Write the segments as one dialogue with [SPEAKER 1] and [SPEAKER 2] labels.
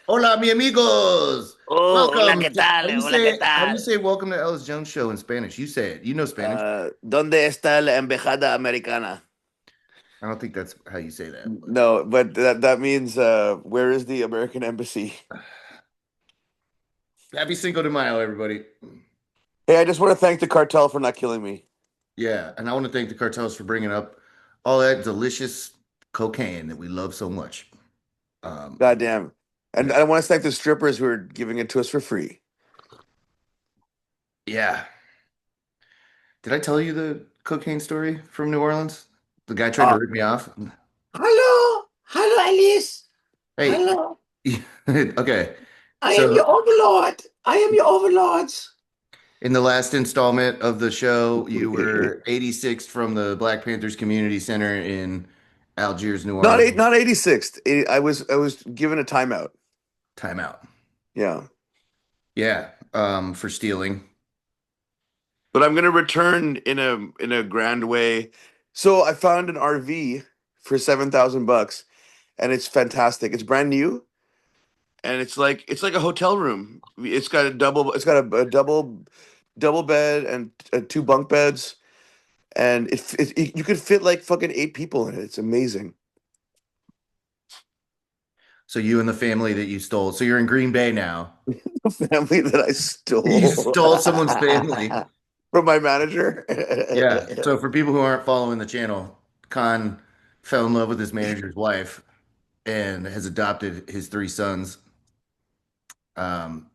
[SPEAKER 1] Hola, mi amigos.
[SPEAKER 2] Oh, hola,
[SPEAKER 1] Welcome.
[SPEAKER 2] ¿qué tal? Hola, ¿qué
[SPEAKER 1] How do you
[SPEAKER 2] tal?
[SPEAKER 1] say welcome to Ellis Jones show in Spanish? You say it. You know Spanish.
[SPEAKER 2] ¿Dónde está la embajada americana?
[SPEAKER 1] I don't think that's how you say that.
[SPEAKER 2] No, but that means where is the American embassy?
[SPEAKER 1] Happy Cinco de Mayo, everybody.
[SPEAKER 2] Hey, I just want to thank the cartel for not killing me.
[SPEAKER 1] Yeah, and I want to thank the cartels for bringing up all that delicious cocaine that we love so much. Um,
[SPEAKER 2] Goddamn. And
[SPEAKER 1] yeah,
[SPEAKER 2] I want to thank the strippers who are giving it to us for free.
[SPEAKER 1] yeah. Did I tell you the cocaine story from New Orleans? The guy tried to
[SPEAKER 2] Uh,
[SPEAKER 1] rip me off.
[SPEAKER 2] Hello, hello, Alice.
[SPEAKER 1] Hey,
[SPEAKER 2] Hello.
[SPEAKER 1] okay.
[SPEAKER 2] I am your
[SPEAKER 1] So
[SPEAKER 2] overlord. I am your overlords.
[SPEAKER 1] in the last installment of the show, you were 86th from the Black Panthers Community Center in Algiers, New Orleans.
[SPEAKER 2] Not 86th. I was given a timeout.
[SPEAKER 1] Timeout.
[SPEAKER 2] Yeah.
[SPEAKER 1] Yeah, for stealing.
[SPEAKER 2] But I'm gonna return in a grand way. So I found an RV for 7,000 bucks, and it's fantastic. It's brand new, and it's like a hotel room. It's got a double. It's got a double bed and two bunk beds, and you could fit like fucking 8 people in it. It's amazing.
[SPEAKER 1] So you and the family that you stole. So you're in Green Bay now.
[SPEAKER 2] The family that I
[SPEAKER 1] You
[SPEAKER 2] stole
[SPEAKER 1] stole someone's family.
[SPEAKER 2] from my manager.
[SPEAKER 1] Yeah. So for people who aren't following the channel, Khan fell in love with his manager's wife and has adopted his three sons. Um,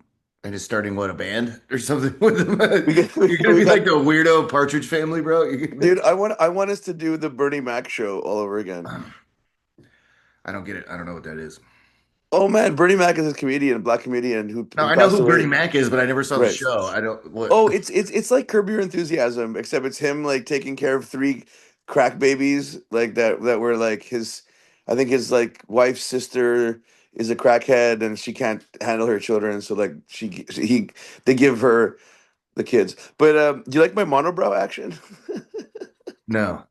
[SPEAKER 1] and is starting what, a band or something with them.
[SPEAKER 2] We got,
[SPEAKER 1] You're gonna
[SPEAKER 2] we
[SPEAKER 1] be
[SPEAKER 2] got,
[SPEAKER 1] like the weirdo Partridge Family, bro.
[SPEAKER 2] dude. I want us to do the Bernie Mac show all over again.
[SPEAKER 1] I don't get it. I don't know what that is.
[SPEAKER 2] Oh man, Bernie Mac is a comedian, a black comedian who
[SPEAKER 1] No,
[SPEAKER 2] who
[SPEAKER 1] I know
[SPEAKER 2] passed
[SPEAKER 1] who Bernie
[SPEAKER 2] away.
[SPEAKER 1] Mac is, but I never saw the
[SPEAKER 2] Right.
[SPEAKER 1] show. I don't what.
[SPEAKER 2] Oh, it's like Curb Your Enthusiasm, except it's him like taking care of three crack babies like that were like his. I think his like wife's sister is a crackhead and she can't handle her children, so like he they give her the kids. But do you like my monobrow action?
[SPEAKER 1] No.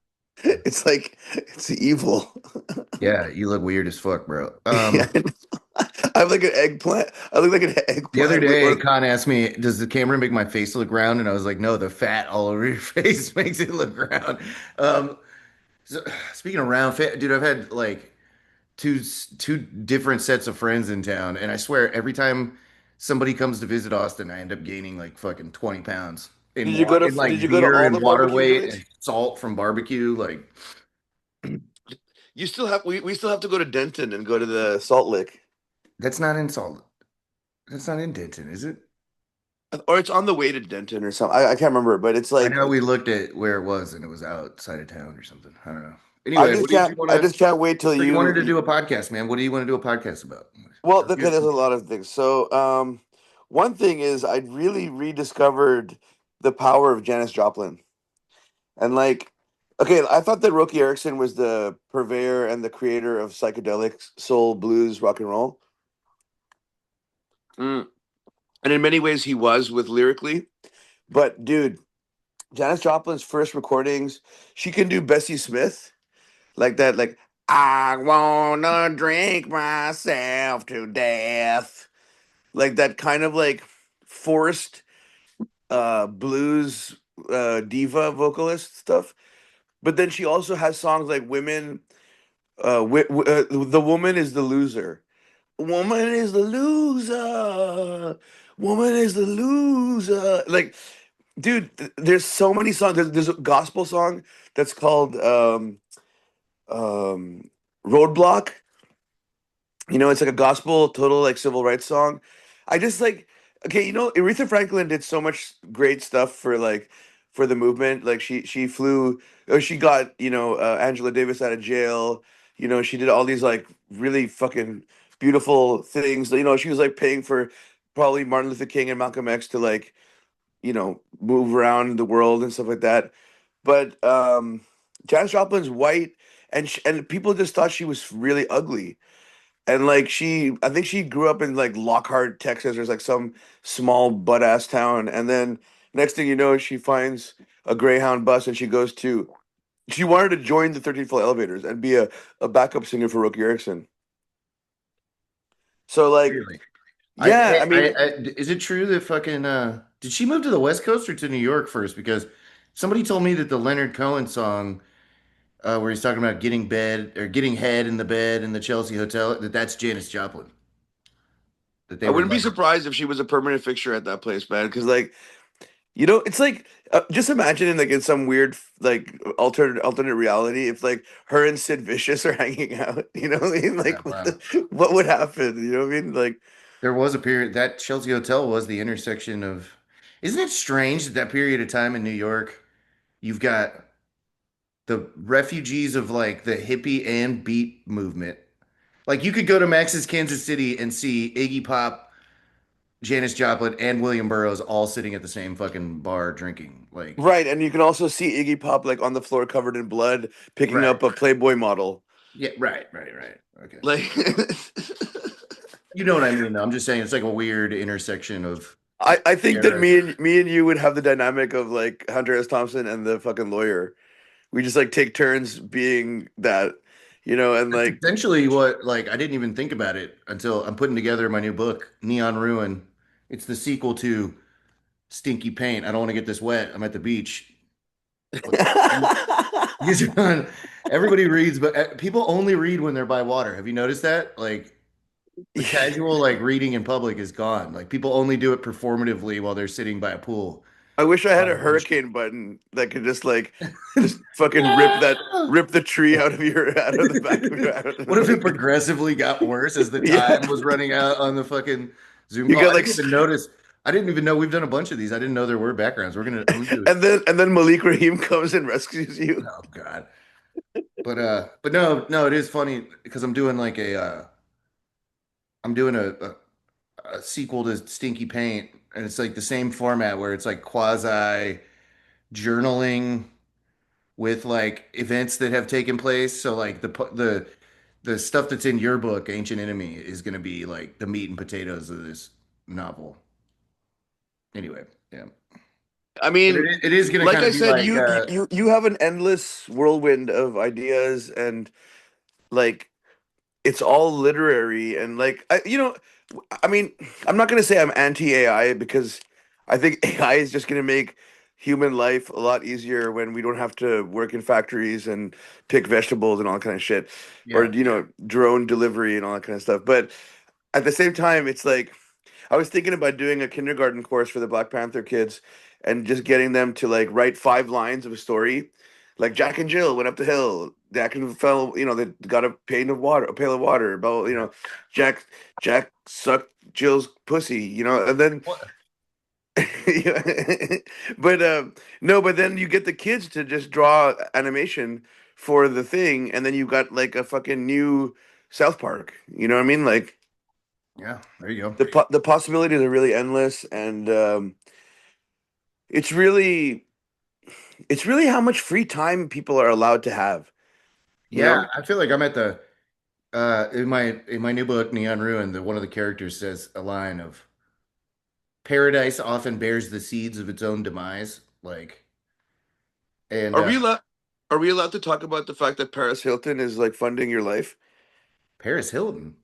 [SPEAKER 2] It's evil.
[SPEAKER 1] Yeah, you look weird as fuck, bro.
[SPEAKER 2] Yeah, I have like an eggplant. I look like an
[SPEAKER 1] The other
[SPEAKER 2] eggplant with
[SPEAKER 1] day,
[SPEAKER 2] one.
[SPEAKER 1] Khan asked me, "Does the camera make my face look round?" And I was like, "No, the fat all over your face makes it look round." Um, so, speaking of round fat, dude, I've had like two different sets of friends in town, and I swear every time somebody comes to visit Austin, I end up gaining like fucking 20 pounds in
[SPEAKER 2] Did
[SPEAKER 1] like
[SPEAKER 2] you go to
[SPEAKER 1] beer
[SPEAKER 2] all
[SPEAKER 1] and
[SPEAKER 2] the
[SPEAKER 1] water
[SPEAKER 2] barbecue
[SPEAKER 1] weight
[SPEAKER 2] joints?
[SPEAKER 1] and salt from barbecue. Like,
[SPEAKER 2] You still have we still have to go to Denton and go to the Salt Lick.
[SPEAKER 1] that's not in salt. That's not in Denton, is it?
[SPEAKER 2] Or it's on the way to Denton or something. I can't remember, but it's
[SPEAKER 1] I
[SPEAKER 2] like
[SPEAKER 1] know we looked at where it was and it was outside of town or something. I don't know. Anyway, what did you want
[SPEAKER 2] I
[SPEAKER 1] to?
[SPEAKER 2] just can't wait till
[SPEAKER 1] So you wanted
[SPEAKER 2] you
[SPEAKER 1] to do a podcast, man. What do you want to do a podcast about?
[SPEAKER 2] well, okay, there's a lot of things. So, one thing is I really rediscovered the power of Janis Joplin. And like okay, I thought that Roky Erickson was the purveyor and the creator of psychedelic soul, blues, rock and roll. Mm. And in many ways he was with lyrically. But dude, Janis Joplin's first recordings, she can do Bessie Smith like that, like I wanna drink myself to death, like that kind of like forced blues diva vocalist stuff. But then she also has songs like "Women." The woman is the loser. Woman is the loser. Woman is the loser. Like dude, there's so many songs. There's a gospel song that's called um, Roadblock. You know, it's like a gospel, total like civil rights song. I just like, okay, you know, Aretha Franklin did so much great stuff for like for the movement. Like she flew, or she got Angela Davis out of jail. You know, she did all these like really fucking beautiful things. You know, she was like paying for probably Martin Luther King and Malcolm X to like move around the world and stuff like that. But Janis Joplin's white, and people just thought she was really ugly. And like I think she grew up in like Lockhart, Texas, or like some small butt ass town. And then next thing you know, she finds a Greyhound bus and she goes to. She wanted to join the 13th Floor Elevators and be a backup singer for Roky Erickson. So like,
[SPEAKER 1] Really?
[SPEAKER 2] yeah, I mean,
[SPEAKER 1] Is it true that fucking did she move to the West Coast or to New York first? Because somebody told me that the Leonard Cohen song, where he's talking about getting bed or getting head in the bed in the Chelsea hotel, that's Janis Joplin. That they
[SPEAKER 2] I
[SPEAKER 1] were
[SPEAKER 2] wouldn't be
[SPEAKER 1] like,
[SPEAKER 2] surprised if she was a permanent fixture at that place, man. Because like, it's like just imagine in like in some weird like alternate reality if like her and Sid Vicious are hanging out. You know what I mean?
[SPEAKER 1] yeah,
[SPEAKER 2] Like,
[SPEAKER 1] wow.
[SPEAKER 2] what would happen? You know what I mean? Like,
[SPEAKER 1] There was a period that Chelsea Hotel was the intersection of. Isn't it strange that that period of time in New York, you've got the refugees of like the hippie and beat movement. Like you could go to Max's Kansas City and see Iggy Pop, Janis Joplin, and William Burroughs all sitting at the same fucking bar drinking. Like,
[SPEAKER 2] right, and you can also see Iggy Pop like on the floor covered in blood, picking
[SPEAKER 1] right.
[SPEAKER 2] up a Playboy model.
[SPEAKER 1] Yeah, right. Okay.
[SPEAKER 2] Like,
[SPEAKER 1] You know what I mean, though. I'm just saying it's like a weird intersection of
[SPEAKER 2] I think that
[SPEAKER 1] eras.
[SPEAKER 2] me and you would have the dynamic of like Hunter S. Thompson and the fucking lawyer. We just like take turns being that, and
[SPEAKER 1] That's
[SPEAKER 2] like
[SPEAKER 1] essentially what, like, I didn't even think about it until I'm putting together my new book, Neon Ruin. It's the sequel to Stinky Paint. I don't want to get this wet. I'm at the beach. But these are on, everybody reads, but people only read when they're by water. Have you noticed that? Like the casual like reading in public is gone. Like people only do it performatively while they're sitting by a pool
[SPEAKER 2] I wish I had
[SPEAKER 1] by
[SPEAKER 2] a
[SPEAKER 1] the ocean.
[SPEAKER 2] hurricane button that could just fucking rip the tree out of the back of your out of the
[SPEAKER 1] What if it
[SPEAKER 2] fucking
[SPEAKER 1] progressively got worse as the
[SPEAKER 2] yeah.
[SPEAKER 1] time was running out on the fucking Zoom
[SPEAKER 2] You
[SPEAKER 1] call?
[SPEAKER 2] got
[SPEAKER 1] I
[SPEAKER 2] like
[SPEAKER 1] didn't even notice. I didn't even know we've done a bunch of these. I didn't know there were backgrounds. I'm gonna do it.
[SPEAKER 2] and then Malik Rahim comes and rescues you.
[SPEAKER 1] Oh God. But no, it is funny because I'm doing a sequel to Stinky Paint, and it's like the same format where it's like quasi journaling with like events that have taken place. So like the stuff that's in your book, Ancient Enemy, is going to be like the meat and potatoes of this novel. Anyway, yeah,
[SPEAKER 2] I
[SPEAKER 1] but
[SPEAKER 2] mean,
[SPEAKER 1] it is going to
[SPEAKER 2] like
[SPEAKER 1] kind
[SPEAKER 2] I
[SPEAKER 1] of be
[SPEAKER 2] said,
[SPEAKER 1] like
[SPEAKER 2] you have an endless whirlwind of ideas and like it's all literary and like I mean, I'm not gonna say I'm anti AI because I think AI is just gonna make human life a lot easier when we don't have to work in factories and pick vegetables and all that kind of shit, or
[SPEAKER 1] yeah,
[SPEAKER 2] drone delivery and all that kind of stuff. But at the same time, it's like I was thinking about doing a kindergarten course for the Black Panther kids and just getting them to like write 5 lines of a story. Like Jack and Jill went up the hill. Jack and fell, they got a pail of water. About,
[SPEAKER 1] yeah.
[SPEAKER 2] Jack Jack sucked Jill's pussy, and then
[SPEAKER 1] What?
[SPEAKER 2] yeah. But no, but then you get the kids to just draw animation for the thing, and then you got like a fucking new South Park. You know what I mean? Like
[SPEAKER 1] Yeah, there you go.
[SPEAKER 2] the possibilities are really endless, and it's really it's really how much free time people are allowed to have. You
[SPEAKER 1] Yeah,
[SPEAKER 2] know,
[SPEAKER 1] I feel like I'm at the in my new book, Neon Ruin. That one of the characters says a line of paradise often bears the seeds of its own demise. Like, and
[SPEAKER 2] are we allowed? Are we allowed to talk about the fact that Paris Hilton is like funding your life?
[SPEAKER 1] Paris Hilton.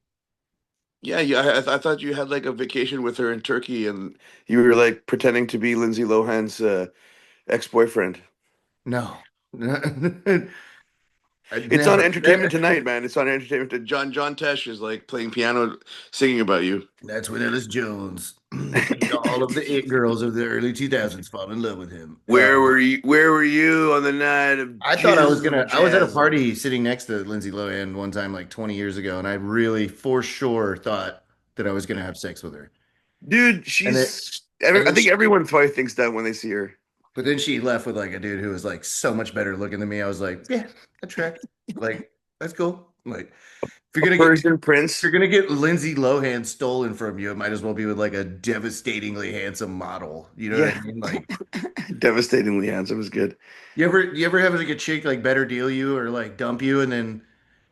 [SPEAKER 2] Yeah, yeah. I thought you had like a vacation with her in Turkey, and you were like pretending to be Lindsay Lohan's ex-boyfriend.
[SPEAKER 1] No. I
[SPEAKER 2] It's on
[SPEAKER 1] never.
[SPEAKER 2] Entertainment Tonight, man. It's on Entertainment. John Tesh is like playing piano, singing about you.
[SPEAKER 1] That's when Ellis Jones made all of the it girls of the early 2000s fall in love with him.
[SPEAKER 2] Where were you? Where were you on the night of
[SPEAKER 1] I thought
[SPEAKER 2] Jizz
[SPEAKER 1] I was at a
[SPEAKER 2] Jazz?
[SPEAKER 1] party sitting next to Lindsay Lohan one time, like 20 years ago, and I really, for sure, thought that I was gonna have sex with her.
[SPEAKER 2] Dude,
[SPEAKER 1] And it,
[SPEAKER 2] she's.
[SPEAKER 1] and
[SPEAKER 2] I
[SPEAKER 1] then
[SPEAKER 2] think
[SPEAKER 1] she,
[SPEAKER 2] everyone probably thinks that when they see her.
[SPEAKER 1] but then she left with like a dude who was like so much better looking than me. I was like, yeah, that tracks. Like, that's cool. Like,
[SPEAKER 2] A Persian
[SPEAKER 1] if you're
[SPEAKER 2] prince.
[SPEAKER 1] gonna get Lindsay Lohan stolen from you, it might as well be with like a devastatingly handsome model. You know what I
[SPEAKER 2] Yeah.
[SPEAKER 1] mean? Like,
[SPEAKER 2] Devastatingly handsome is good.
[SPEAKER 1] you ever have like a chick like better deal you or like dump you, and then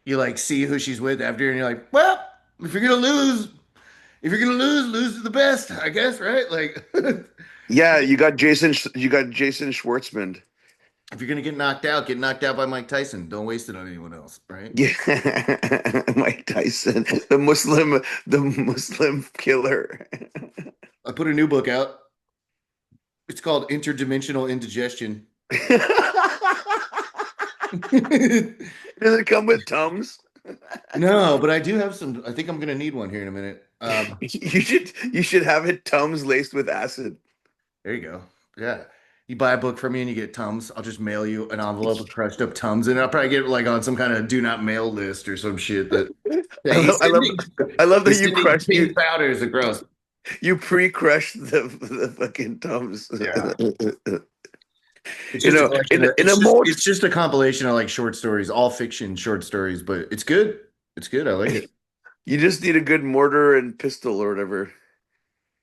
[SPEAKER 1] you like see who she's with after, and you're like, well, if you're gonna lose, lose to the best, I guess, right? Like,
[SPEAKER 2] Yeah, you got Jason Schwartzman.
[SPEAKER 1] If you're gonna get knocked out by Mike Tyson. Don't waste it on anyone else, right?
[SPEAKER 2] Yeah, Mike Tyson, the Muslim killer.
[SPEAKER 1] I put a new book out. It's called Interdimensional Indigestion.
[SPEAKER 2] Does it come with Tums?
[SPEAKER 1] No, but I do have some. I think I'm gonna need one here in a minute.
[SPEAKER 2] You should have it Tums laced with acid.
[SPEAKER 1] There you go. Yeah. You buy a book from me and you get Tums. I'll just mail you an envelope of crushed up Tums, and I'll probably get like on some kind of do not mail list or some shit that
[SPEAKER 2] I
[SPEAKER 1] hey,
[SPEAKER 2] love, I love, I love that
[SPEAKER 1] he's sending pink powders across.
[SPEAKER 2] you pre-crushed the fucking Tums.
[SPEAKER 1] Yeah. It's
[SPEAKER 2] You
[SPEAKER 1] just a
[SPEAKER 2] know,
[SPEAKER 1] collection
[SPEAKER 2] in
[SPEAKER 1] of
[SPEAKER 2] in a mold.
[SPEAKER 1] it's just a compilation of like short stories, all fiction short stories, but it's good. It's good. I like it.
[SPEAKER 2] You just need a good mortar and pistol or whatever.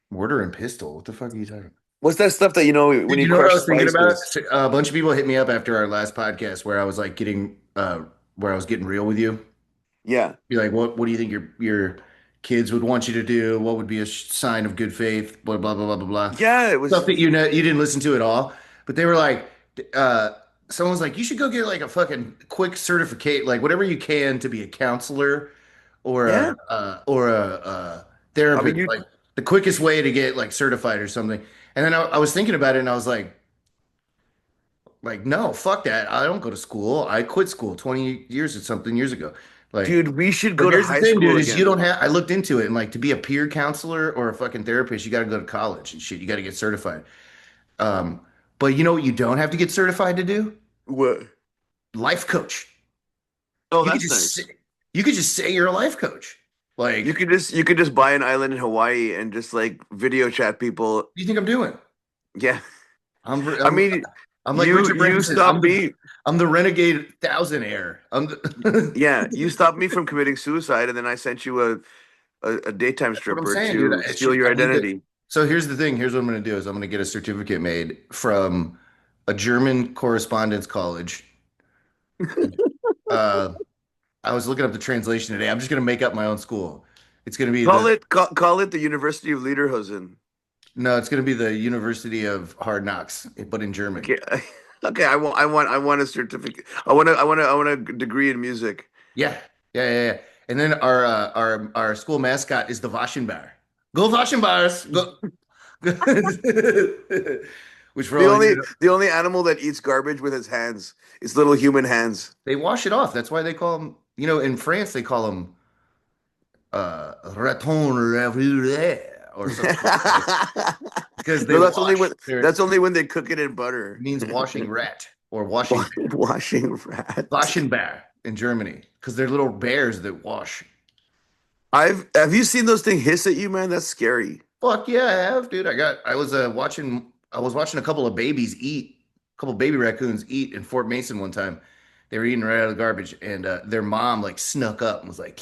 [SPEAKER 1] Mortar and pestle. What the fuck are you talking about?
[SPEAKER 2] What's that stuff that when
[SPEAKER 1] Dude, you
[SPEAKER 2] you
[SPEAKER 1] know what I
[SPEAKER 2] crush
[SPEAKER 1] was thinking about?
[SPEAKER 2] spices?
[SPEAKER 1] A bunch of people hit me up after our last podcast where I was like getting where I was getting real with you.
[SPEAKER 2] Yeah,
[SPEAKER 1] Be like, what do you think your kids would want you to do? What would be a sign of good faith? Blah blah blah blah blah blah.
[SPEAKER 2] yeah. It
[SPEAKER 1] Stuff
[SPEAKER 2] was.
[SPEAKER 1] that you didn't listen to at all. But they were like, uh, someone's like, you should go get like a fucking quick certificate, like whatever you can to be a counselor
[SPEAKER 2] Yeah.
[SPEAKER 1] or a
[SPEAKER 2] I mean,
[SPEAKER 1] therapist,
[SPEAKER 2] you,
[SPEAKER 1] like the quickest way to get like certified or something. And then I was thinking about it, and I was like, no, fuck that. I don't go to school. I quit school 20 years or something years ago. Like,
[SPEAKER 2] dude, we should
[SPEAKER 1] but
[SPEAKER 2] go to
[SPEAKER 1] here's the
[SPEAKER 2] high
[SPEAKER 1] thing,
[SPEAKER 2] school
[SPEAKER 1] dude, is you
[SPEAKER 2] again.
[SPEAKER 1] don't have, I looked into it and like to be a peer counselor or a fucking therapist, you got to go to college and shit. You got to get certified. Um, but you know what you don't have to get certified to do?
[SPEAKER 2] What?
[SPEAKER 1] Life coach.
[SPEAKER 2] Oh,
[SPEAKER 1] You could
[SPEAKER 2] that's
[SPEAKER 1] just say,
[SPEAKER 2] nice.
[SPEAKER 1] you could just say you're a life coach. Like, what
[SPEAKER 2] You could just buy an island in Hawaii and just like video chat people.
[SPEAKER 1] do you think I'm doing?
[SPEAKER 2] Yeah.
[SPEAKER 1] I'm
[SPEAKER 2] I
[SPEAKER 1] I'm
[SPEAKER 2] mean,
[SPEAKER 1] I'm like
[SPEAKER 2] you
[SPEAKER 1] Richard
[SPEAKER 2] you
[SPEAKER 1] Branson.
[SPEAKER 2] stop me.
[SPEAKER 1] I'm the renegade thousandaire. I'm the
[SPEAKER 2] Yeah, you stopped me from committing suicide, and then I sent you a daytime
[SPEAKER 1] That's what I'm
[SPEAKER 2] stripper
[SPEAKER 1] saying, dude.
[SPEAKER 2] to steal your
[SPEAKER 1] I need to.
[SPEAKER 2] identity.
[SPEAKER 1] So here's the thing. Here's what I'm going to do is I'm going to get a certificate made from a German correspondence college. Uh, I was looking up the translation today. I'm just going to make up my own school. It's going to be the
[SPEAKER 2] Call it the University of Lederhosen.
[SPEAKER 1] no, it's going to be the University of Hard Knocks, but in German.
[SPEAKER 2] Okay, okay. I want a certificate. I want a degree in music.
[SPEAKER 1] Yeah, yeah. And then our school mascot is the Waschenbär. Go Waschenbärs! Go. Which for
[SPEAKER 2] The
[SPEAKER 1] all of you,
[SPEAKER 2] only the only animal that eats garbage with its hands is little human hands.
[SPEAKER 1] they wash it off. That's why they call them. You know, in France they call them raton laveur or something like that because they
[SPEAKER 2] No, that's only
[SPEAKER 1] wash.
[SPEAKER 2] when that's only when they cook it in butter.
[SPEAKER 1] It means washing rat or washing
[SPEAKER 2] Washing rat.
[SPEAKER 1] Waschenbär in Germany because they're little bears that wash.
[SPEAKER 2] Have you seen those things hiss at you, man? That's scary.
[SPEAKER 1] Fuck yeah, I have, dude. I was watching a couple of babies eat, a couple baby raccoons eat in Fort Mason one time. They were eating right out of the garbage, and their mom like snuck up and was like,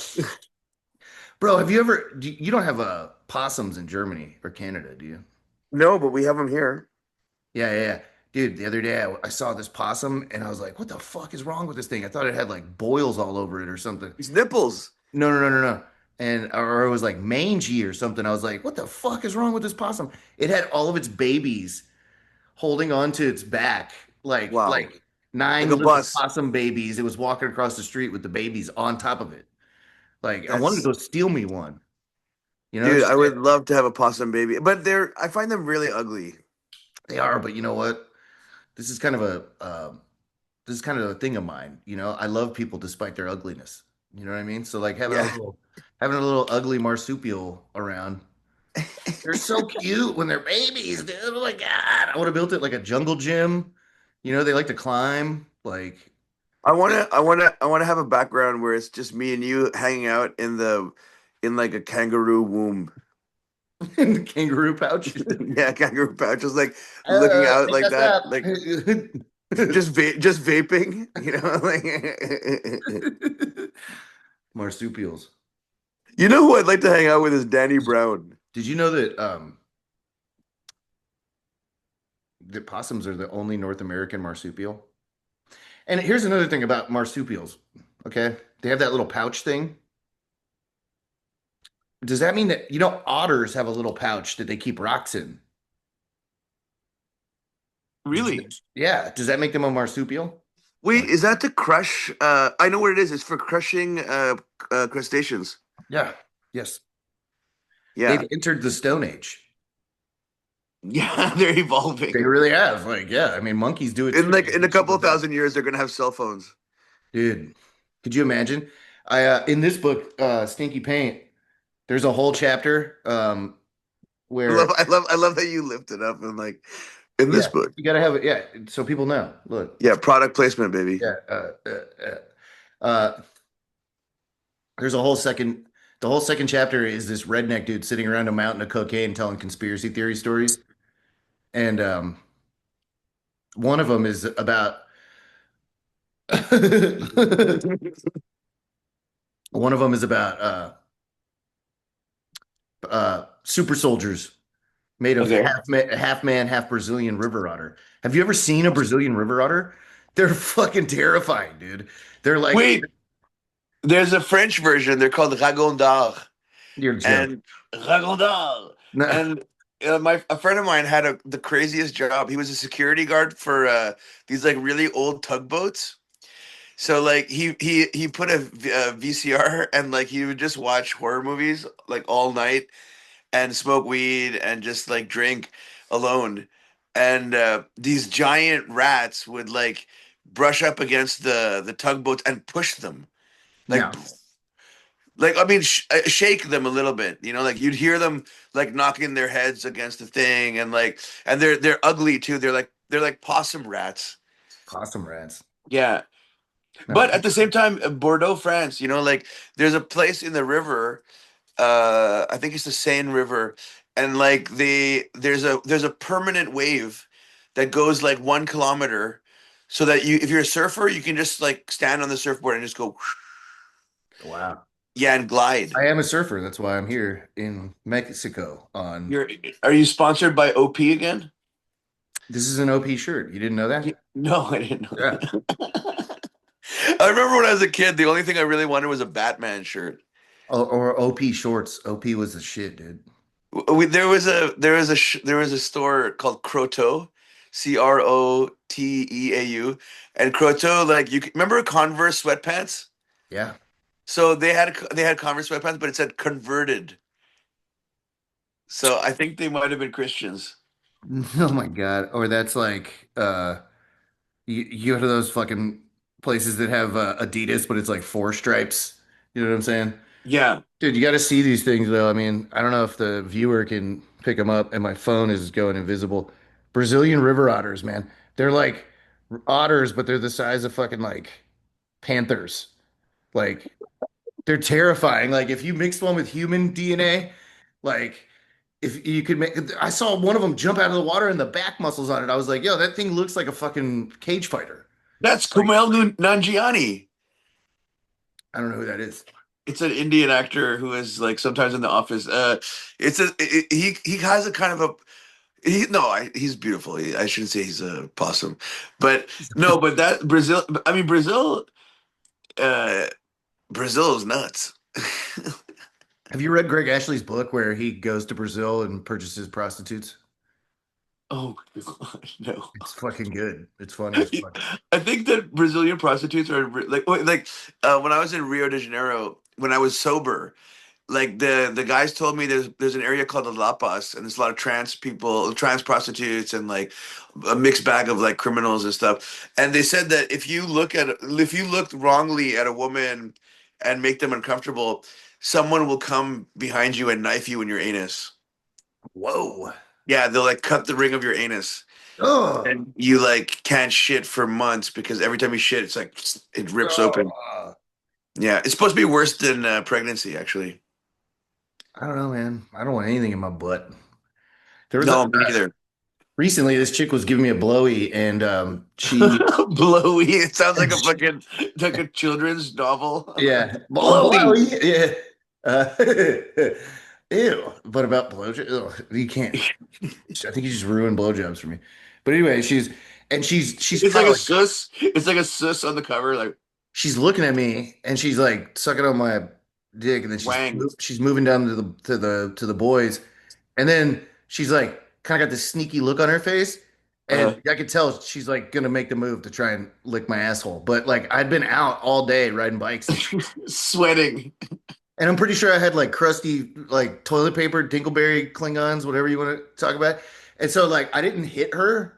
[SPEAKER 1] "Bro, have you ever? You don't have possums in Germany or Canada, do you?"
[SPEAKER 2] No, but we have them here.
[SPEAKER 1] Yeah. Dude, the other day I saw this possum and I was like, "What the fuck is wrong with this thing?" I thought it had like boils all over it or something.
[SPEAKER 2] These nipples.
[SPEAKER 1] No. And or it was like mangy or something. I was like, "What the fuck is wrong with this possum?" It had all of its babies holding onto its back,
[SPEAKER 2] Wow.
[SPEAKER 1] like
[SPEAKER 2] Like
[SPEAKER 1] nine
[SPEAKER 2] a
[SPEAKER 1] little
[SPEAKER 2] bus.
[SPEAKER 1] possum babies. It was walking across the street with the babies on top of it. Like I wanted to
[SPEAKER 2] That's
[SPEAKER 1] go steal me one. You know,
[SPEAKER 2] Dude, I would love to have a possum baby, but I find them really ugly.
[SPEAKER 1] they are, but you know what? This is kind of this is kind of a thing of mine. You know, I love people despite their ugliness. You know what I mean? So like
[SPEAKER 2] Yeah.
[SPEAKER 1] having a little ugly marsupial around. They're so cute when they're babies, dude. Oh my God. I would have built it like a jungle gym. You know, they like to climb, like
[SPEAKER 2] I wanna have a background where it's just me and you hanging out in like a kangaroo womb.
[SPEAKER 1] in the kangaroo pouch.
[SPEAKER 2] Yeah, kangaroo pouch, just like looking out
[SPEAKER 1] Take
[SPEAKER 2] like
[SPEAKER 1] us
[SPEAKER 2] that,
[SPEAKER 1] up.
[SPEAKER 2] like just vaping, like.
[SPEAKER 1] Marsupials.
[SPEAKER 2] You know who I'd like to hang out with is Danny Brown.
[SPEAKER 1] Did you know that the possums are the only North American marsupial? And here's another thing about marsupials. Okay. They have that little pouch thing. Does that mean that, you know, otters have a little pouch that they keep rocks in?
[SPEAKER 2] Really?
[SPEAKER 1] Yeah. Does that make them a marsupial?
[SPEAKER 2] Wait,
[SPEAKER 1] Like,
[SPEAKER 2] is that to crush? I know what it is. It's for crushing crustaceans.
[SPEAKER 1] yeah. Yes. They've
[SPEAKER 2] Yeah.
[SPEAKER 1] entered the Stone Age.
[SPEAKER 2] Yeah, they're
[SPEAKER 1] They
[SPEAKER 2] evolving.
[SPEAKER 1] really have. Like, yeah. I mean, monkeys do it too. They
[SPEAKER 2] In a
[SPEAKER 1] do shit
[SPEAKER 2] couple
[SPEAKER 1] like
[SPEAKER 2] of
[SPEAKER 1] that.
[SPEAKER 2] thousand years, they're gonna have cell phones.
[SPEAKER 1] Dude, could you imagine? In this book, Stinky Paint, there's a whole chapter where
[SPEAKER 2] I love that you lift it up and like in this
[SPEAKER 1] yeah,
[SPEAKER 2] book.
[SPEAKER 1] you gotta have it. Yeah, so people know. Look,
[SPEAKER 2] Yeah, product placement, baby.
[SPEAKER 1] yeah, there's a whole second. The whole second chapter is this redneck dude sitting around a mountain of cocaine telling conspiracy theory stories, and one of them is about one of them is about super soldiers made of
[SPEAKER 2] Okay.
[SPEAKER 1] half man, half Brazilian river otter. Have you ever seen a Brazilian river otter? They're fucking terrifying, dude. They're like,
[SPEAKER 2] Wait, there's a French version. They're called ragondar
[SPEAKER 1] you're joking.
[SPEAKER 2] and ragondar.
[SPEAKER 1] No,
[SPEAKER 2] And a friend of mine had the craziest job. He was a security guard for these like really old tugboats. So like he put a VCR and like he would just watch horror movies like all night and smoke weed and just like drink alone. And these giant rats would like brush up against the tugboats and push them. Like
[SPEAKER 1] no,
[SPEAKER 2] like I mean shake them a little bit, you know, like you'd hear them like knocking their heads against the thing and like and they're ugly too. They're like possum rats.
[SPEAKER 1] possum rats.
[SPEAKER 2] Yeah.
[SPEAKER 1] No,
[SPEAKER 2] But at the same time, Bordeaux, France, you know, like there's a place in the river, I think it's the Seine River, and like there's a permanent wave that goes like 1 kilometer, so that you if you're a surfer, you can just like stand on the surfboard and just go,
[SPEAKER 1] wow.
[SPEAKER 2] yeah, and glide.
[SPEAKER 1] I am a surfer. That's why I'm here in Mexico on.
[SPEAKER 2] You're are you sponsored by OP again?
[SPEAKER 1] This is an OP shirt. You didn't know that?
[SPEAKER 2] No, I didn't know
[SPEAKER 1] Yeah.
[SPEAKER 2] that. I remember when I was a kid, the only thing I really wanted was a Batman shirt.
[SPEAKER 1] Or OP shorts. OP was the shit, dude.
[SPEAKER 2] There was a store called Croteau, Croteau, and Croteau like remember Converse sweatpants?
[SPEAKER 1] Yeah.
[SPEAKER 2] So they had Converse sweatpants, but it said converted. So I think they might have been Christians.
[SPEAKER 1] Oh my God. Or that's like you go to those fucking places that have Adidas, but it's like four stripes. You know what I'm saying?
[SPEAKER 2] Yeah,
[SPEAKER 1] Dude, you got to see these things though. I mean, I don't know if the viewer can pick them up, and my phone is going invisible. Brazilian river otters, man. They're like otters, but they're the size of fucking like panthers. Like they're terrifying. Like if you mixed one with human DNA, like if you could make, I saw one of them jump out of the water and the back muscles on it. I was like, yo, that thing looks like a fucking cage fighter.
[SPEAKER 2] that's
[SPEAKER 1] Like
[SPEAKER 2] Nanjiani.
[SPEAKER 1] I don't know who that is.
[SPEAKER 2] It's an Indian actor who is like sometimes in the office. He has a kind of a he's beautiful. I shouldn't say he's a possum, but no, but that Brazil. I mean uh, Brazil is nuts.
[SPEAKER 1] Have you read Greg Ashley's book where he goes to Brazil and purchases prostitutes?
[SPEAKER 2] Oh God, no.
[SPEAKER 1] It's fucking good. It's funny as fuck.
[SPEAKER 2] I think that Brazilian prostitutes are when I was in Rio de Janeiro when I was sober. Like the guys told me there's an area called the La Paz and there's a lot of trans people, trans prostitutes, and like a mixed bag of like criminals and stuff. And they said that if you looked wrongly at a woman and make them uncomfortable, someone will come behind you and knife you in your anus.
[SPEAKER 1] Whoa.
[SPEAKER 2] Yeah, they'll like cut the ring of your anus.
[SPEAKER 1] Oh.
[SPEAKER 2] And you like can't shit for months because every time you shit, it's like it rips open.
[SPEAKER 1] Oh.
[SPEAKER 2] Yeah, it's supposed to be worse than pregnancy, actually.
[SPEAKER 1] I don't know, man. I don't want anything in my butt. There was a
[SPEAKER 2] No, me neither.
[SPEAKER 1] recently this chick was giving me a blowy and she
[SPEAKER 2] Blowy. It sounds like a fucking like a children's novel.
[SPEAKER 1] yeah,
[SPEAKER 2] Blowy.
[SPEAKER 1] blowy. Yeah. Uh, ew. But about blowjobs, you can't. I think you just ruined blowjobs for me. But anyway, she's
[SPEAKER 2] It's like a
[SPEAKER 1] probably
[SPEAKER 2] sus. It's like a sus on the cover, like
[SPEAKER 1] she's looking at me and she's like sucking on my dick and then
[SPEAKER 2] wang.
[SPEAKER 1] she's moving down to the boys and then she's like kind of got this sneaky look on her face And I could tell she's like gonna make the move to try and lick my asshole. But like I'd been out all day riding bikes and shit.
[SPEAKER 2] Sweating.
[SPEAKER 1] And I'm pretty sure I had like crusty like toilet paper, dingleberry Klingons, whatever you want to talk about. And so like I didn't hit her.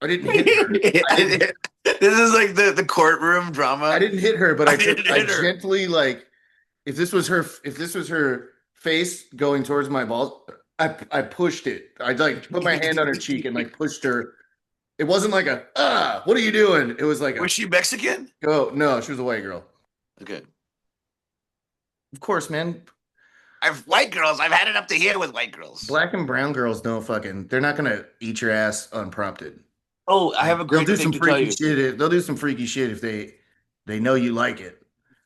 [SPEAKER 1] I didn't hit her. I didn't
[SPEAKER 2] This is like the courtroom
[SPEAKER 1] I
[SPEAKER 2] drama.
[SPEAKER 1] didn't hit her, but
[SPEAKER 2] I didn't
[SPEAKER 1] I
[SPEAKER 2] hit her.
[SPEAKER 1] gently like if this was her face going towards my balls, I pushed it. I like put my hand on her cheek and like pushed her. It wasn't like a what are you doing? It was like
[SPEAKER 2] Was
[SPEAKER 1] a
[SPEAKER 2] she Mexican?
[SPEAKER 1] oh no, she was a white girl.
[SPEAKER 2] Okay.
[SPEAKER 1] Of course, man.
[SPEAKER 2] I've white girls. I've had it up to here with white girls.
[SPEAKER 1] Black and brown girls don't fucking they're not gonna eat your ass unprompted.
[SPEAKER 2] Oh, I
[SPEAKER 1] Like,
[SPEAKER 2] have a
[SPEAKER 1] they'll
[SPEAKER 2] great
[SPEAKER 1] do
[SPEAKER 2] thing
[SPEAKER 1] some
[SPEAKER 2] to tell
[SPEAKER 1] freaky
[SPEAKER 2] you.
[SPEAKER 1] shit. They'll do some freaky shit if they know you like it.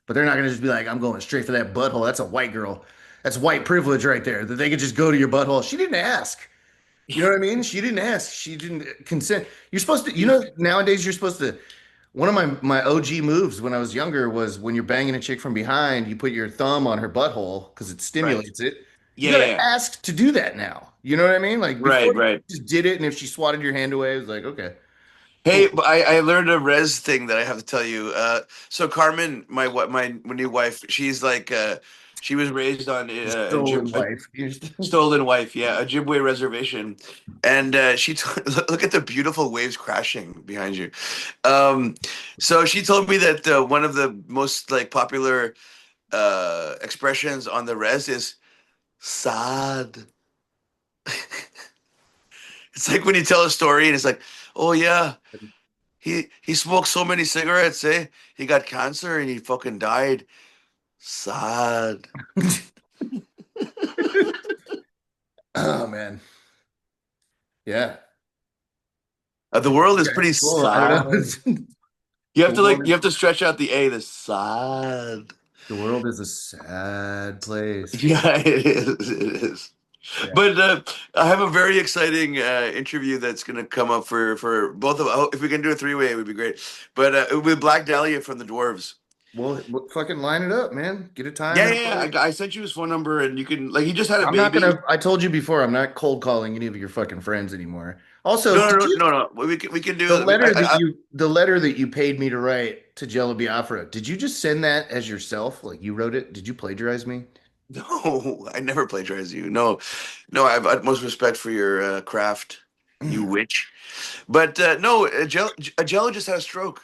[SPEAKER 1] But they're not gonna just be like, I'm going straight for that butthole. That's a white girl. That's white privilege right there. That they could just go to your butthole. She didn't ask. You know what I mean? She didn't ask. She didn't consent. You're supposed to, nowadays you're supposed to. One of my OG moves when I was younger was when you're banging a chick from behind, you put your thumb on her butthole because it
[SPEAKER 2] Right.
[SPEAKER 1] stimulates it. You
[SPEAKER 2] Yeah,
[SPEAKER 1] got
[SPEAKER 2] yeah,
[SPEAKER 1] to
[SPEAKER 2] yeah.
[SPEAKER 1] ask to do that now. You know what I mean? Like before,
[SPEAKER 2] Right,
[SPEAKER 1] you
[SPEAKER 2] right.
[SPEAKER 1] just did it, and if she swatted your hand away, it was like, okay,
[SPEAKER 2] Hey,
[SPEAKER 1] cool.
[SPEAKER 2] but I learned a res thing that I have to tell you. So Carmen, my new wife, she's like she was raised on
[SPEAKER 1] Stolen wife.
[SPEAKER 2] stolen wife, yeah, Ojibwe reservation, and look at the beautiful waves crashing behind you. Um, so she told me that one of the most like popular expressions on the res is sad. It's like when you tell a story and it's like, oh yeah. He smoked so many cigarettes, eh? He got cancer and he fucking died. Sad.
[SPEAKER 1] Oh man, yeah.
[SPEAKER 2] The world is
[SPEAKER 1] Okay,
[SPEAKER 2] pretty
[SPEAKER 1] cool. I don't
[SPEAKER 2] sad.
[SPEAKER 1] know.
[SPEAKER 2] You
[SPEAKER 1] The
[SPEAKER 2] have to
[SPEAKER 1] world
[SPEAKER 2] like
[SPEAKER 1] is
[SPEAKER 2] you have to stretch out the A. The sad.
[SPEAKER 1] the world is a sad place.
[SPEAKER 2] Yeah, it is. It is.
[SPEAKER 1] Yeah.
[SPEAKER 2] But I have a very exciting interview that's going to come up for both of. If we can do a three-way, it would be great. But with Black Dahlia from the Dwarves.
[SPEAKER 1] Well, fucking line it up, man. Get a time
[SPEAKER 2] Yeah,
[SPEAKER 1] and a
[SPEAKER 2] yeah,
[SPEAKER 1] place.
[SPEAKER 2] yeah. I sent you his phone number, and you can like he just had a
[SPEAKER 1] I'm not
[SPEAKER 2] baby.
[SPEAKER 1] gonna. I told you before. I'm not cold calling any of your fucking friends anymore. Also,
[SPEAKER 2] No,
[SPEAKER 1] did
[SPEAKER 2] no,
[SPEAKER 1] you
[SPEAKER 2] no, no, no. We can do.
[SPEAKER 1] the letter that you paid me to write to Jello Biafra? Did you just send that as yourself? Like you wrote it? Did you plagiarize me?
[SPEAKER 2] No, I never plagiarize you. No, no, I have utmost respect for your craft, you witch. But no, Jello just had a stroke.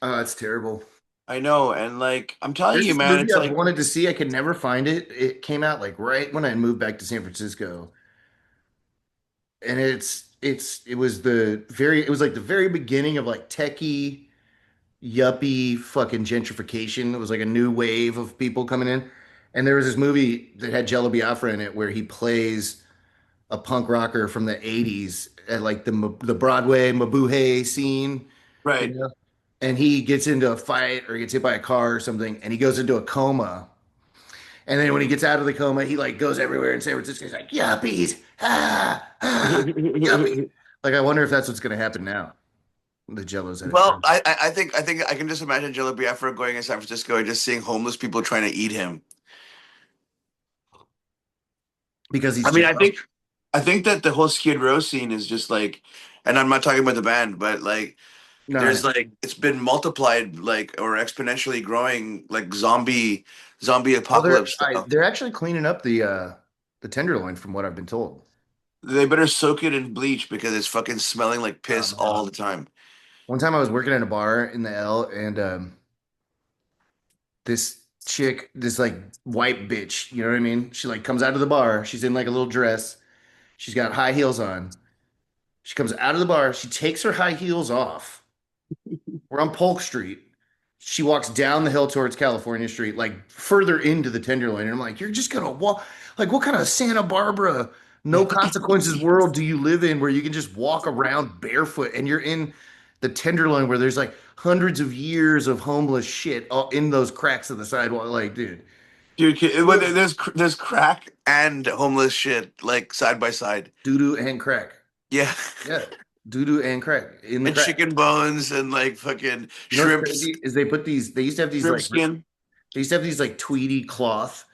[SPEAKER 1] Oh, that's terrible.
[SPEAKER 2] I know, and like I'm telling
[SPEAKER 1] There's
[SPEAKER 2] you,
[SPEAKER 1] this
[SPEAKER 2] man,
[SPEAKER 1] movie
[SPEAKER 2] it's
[SPEAKER 1] I've
[SPEAKER 2] like
[SPEAKER 1] wanted to see. I could never find it. It came out like right when I moved back to San Francisco, and it was like the very beginning of like techie yuppie fucking gentrification. It was like a new wave of people coming in. And there was this movie that had Jello Biafra in it where he plays a punk rocker from the 80s at like the Broadway Mabuhay scene, you
[SPEAKER 2] right.
[SPEAKER 1] know? And he gets into a fight or gets hit by a car or something and he goes into a coma. And then when he gets out of the coma, he like goes everywhere in San Francisco. He's like, yuppies, yuppie. Like, I wonder if that's what's going to happen now. The Jello's at a
[SPEAKER 2] Well,
[SPEAKER 1] turn
[SPEAKER 2] I think I can just imagine Jello Biafra going in San Francisco and just seeing homeless people trying to eat him.
[SPEAKER 1] because he's
[SPEAKER 2] I mean,
[SPEAKER 1] Jello.
[SPEAKER 2] I think that the whole Skid Row scene is just like, and I'm not talking about the band, but like
[SPEAKER 1] No, I know.
[SPEAKER 2] there's like it's been multiplied like or exponentially growing like zombie
[SPEAKER 1] Well,
[SPEAKER 2] apocalypse style.
[SPEAKER 1] they're actually cleaning up the tenderloin from what I've been told.
[SPEAKER 2] They better soak it in bleach because it's fucking smelling like piss
[SPEAKER 1] Man.
[SPEAKER 2] all the time.
[SPEAKER 1] One time I was working at a bar in the L, and this chick, this like white bitch, you know what I mean? She like comes out of the bar. She's in like a little dress. She's got high heels on. She comes out of the bar. She takes her high heels off. We're on Polk Street. She walks down the hill towards California Street, like further into the Tenderloin. And I'm like, you're just gonna walk. Like, what kind of Santa Barbara, no consequences world do you live in where you can just walk around barefoot and you're in the Tenderloin where there's like hundreds of years of homeless shit all in those cracks of the sidewalk? Like, dude,
[SPEAKER 2] Dude, there's crack and homeless shit like side by side.
[SPEAKER 1] doo doo and crack.
[SPEAKER 2] Yeah.
[SPEAKER 1] Yeah, doo doo and crack in the
[SPEAKER 2] And
[SPEAKER 1] crack.
[SPEAKER 2] chicken bones and like fucking
[SPEAKER 1] You know what's
[SPEAKER 2] shrimps,
[SPEAKER 1] crazy is they put these. They used to have these
[SPEAKER 2] shrimp
[SPEAKER 1] like
[SPEAKER 2] skin.
[SPEAKER 1] they used to have these like tweedy cloth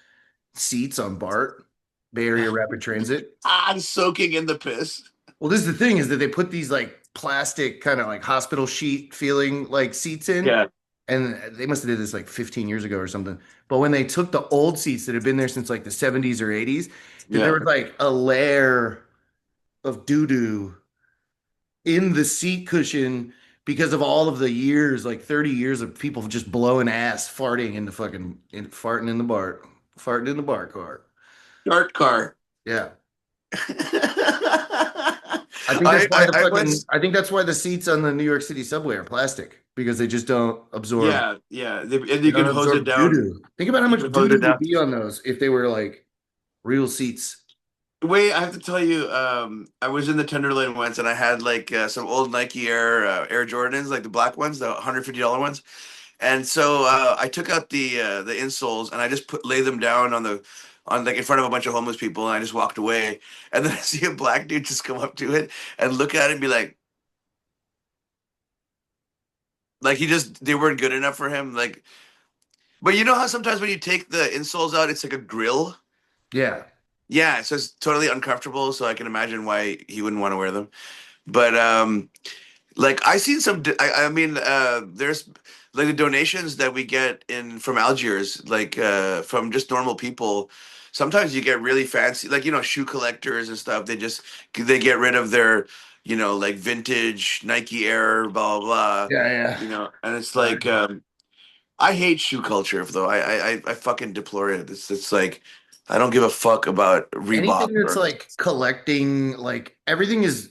[SPEAKER 1] seats on BART, Bay Area Rapid Transit.
[SPEAKER 2] Ah, soaking in the piss.
[SPEAKER 1] Well, this is the thing is that they put these like plastic kind of like hospital sheet feeling like seats in,
[SPEAKER 2] Yeah,
[SPEAKER 1] and they must have did this like 15 years ago or something. But when they took the old seats that had been there since like the 70s or 80s, that there
[SPEAKER 2] yeah.
[SPEAKER 1] was like a layer of doo-doo in the seat cushion because of all of the years, like 30 years of people just blowing ass, farting in the farting in the bar, farting in the bar car.
[SPEAKER 2] Dart car.
[SPEAKER 1] Yeah. I think that's
[SPEAKER 2] I,
[SPEAKER 1] why
[SPEAKER 2] I
[SPEAKER 1] the
[SPEAKER 2] I
[SPEAKER 1] fucking
[SPEAKER 2] once
[SPEAKER 1] I think that's why the seats on the New York City subway are plastic because they just don't absorb
[SPEAKER 2] yeah, yeah. And
[SPEAKER 1] they
[SPEAKER 2] you
[SPEAKER 1] don't
[SPEAKER 2] can hose it
[SPEAKER 1] absorb
[SPEAKER 2] down.
[SPEAKER 1] doo-doo. Think about how
[SPEAKER 2] You
[SPEAKER 1] much
[SPEAKER 2] can hose it
[SPEAKER 1] doo-doo would
[SPEAKER 2] down.
[SPEAKER 1] be on those if they were like real seats.
[SPEAKER 2] Wait, I have to tell you, I was in the Tenderloin once, and I had like some old Nike Air Jordans, like the black ones, the $150 ones. And so I took out the insoles, and I just lay them down on like in front of a bunch of homeless people, and I just walked away. And then I see a black dude just come up to it and look at it and be like he just they weren't good enough for him. Like, but you know how sometimes when you take the insoles out, it's like a grill.
[SPEAKER 1] Yeah.
[SPEAKER 2] Yeah, so it's totally uncomfortable. So I can imagine why he wouldn't want to wear them. But like I seen some. I mean, there's like the donations that we get in from Algiers, like from just normal people. Sometimes you get really fancy, like shoe collectors and stuff. They get rid of their like vintage Nike Air, blah blah blah.
[SPEAKER 1] Yeah, yeah.
[SPEAKER 2] And it's
[SPEAKER 1] Uh,
[SPEAKER 2] like I hate shoe culture though. I fucking deplore it. It's like I don't give a fuck about Reebok
[SPEAKER 1] Anything that's
[SPEAKER 2] or
[SPEAKER 1] like collecting, like everything is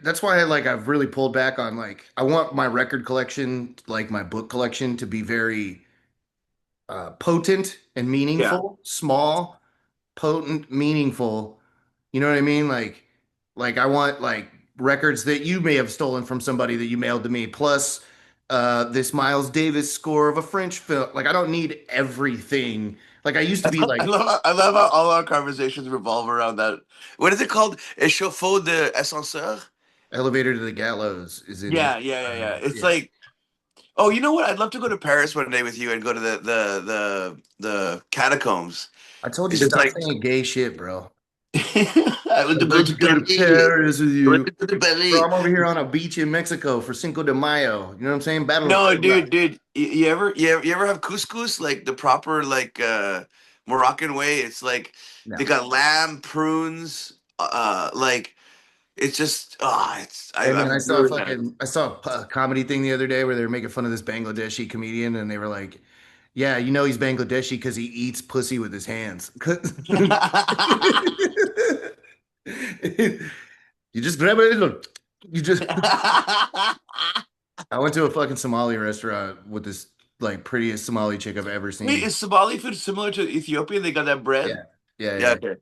[SPEAKER 1] that's why I've really pulled back on like I want my record collection, like my book collection to be very potent and
[SPEAKER 2] yeah.
[SPEAKER 1] meaningful, small, potent, meaningful. You know what I mean? Like I want like records that you may have stolen from somebody that you mailed to me, plus this Miles Davis score of a French film. Like I don't need everything. Like I used to be
[SPEAKER 2] I
[SPEAKER 1] like
[SPEAKER 2] love I love how all our conversations revolve around that. What is it called? Échafaud de ascenseur?
[SPEAKER 1] Elevator to the Gallows is in
[SPEAKER 2] Yeah, yeah, yeah, yeah. It's
[SPEAKER 1] yeah.
[SPEAKER 2] like, oh, you know what? I'd love to go to Paris one day with you and go to the catacombs.
[SPEAKER 1] I told you
[SPEAKER 2] It's just
[SPEAKER 1] stop
[SPEAKER 2] like
[SPEAKER 1] saying gay shit, bro.
[SPEAKER 2] I want to
[SPEAKER 1] I'd
[SPEAKER 2] go
[SPEAKER 1] love
[SPEAKER 2] to
[SPEAKER 1] to go to
[SPEAKER 2] Paris.
[SPEAKER 1] Paris with
[SPEAKER 2] I want
[SPEAKER 1] you.
[SPEAKER 2] to go to
[SPEAKER 1] Bro,
[SPEAKER 2] Paris.
[SPEAKER 1] I'm over here on a beach in Mexico for Cinco de Mayo. You know what I'm saying? Battle of
[SPEAKER 2] No,
[SPEAKER 1] Puebla.
[SPEAKER 2] dude, you ever have couscous like the proper like Moroccan way? It's like they
[SPEAKER 1] No.
[SPEAKER 2] got lamb, prunes, like it's just
[SPEAKER 1] Hey man,
[SPEAKER 2] I've never had.
[SPEAKER 1] I saw a comedy thing the other day where they were making fun of this Bangladeshi comedian and they were like, "Yeah, you know he's Bangladeshi because he eats pussy with his hands." You just grab it, you just I went to a fucking Somali restaurant with this like prettiest Somali chick I've ever
[SPEAKER 2] Wait,
[SPEAKER 1] seen.
[SPEAKER 2] is Somali food similar to Ethiopia? They got that bread?
[SPEAKER 1] Yeah. Yeah,
[SPEAKER 2] Yeah,
[SPEAKER 1] yeah.
[SPEAKER 2] okay.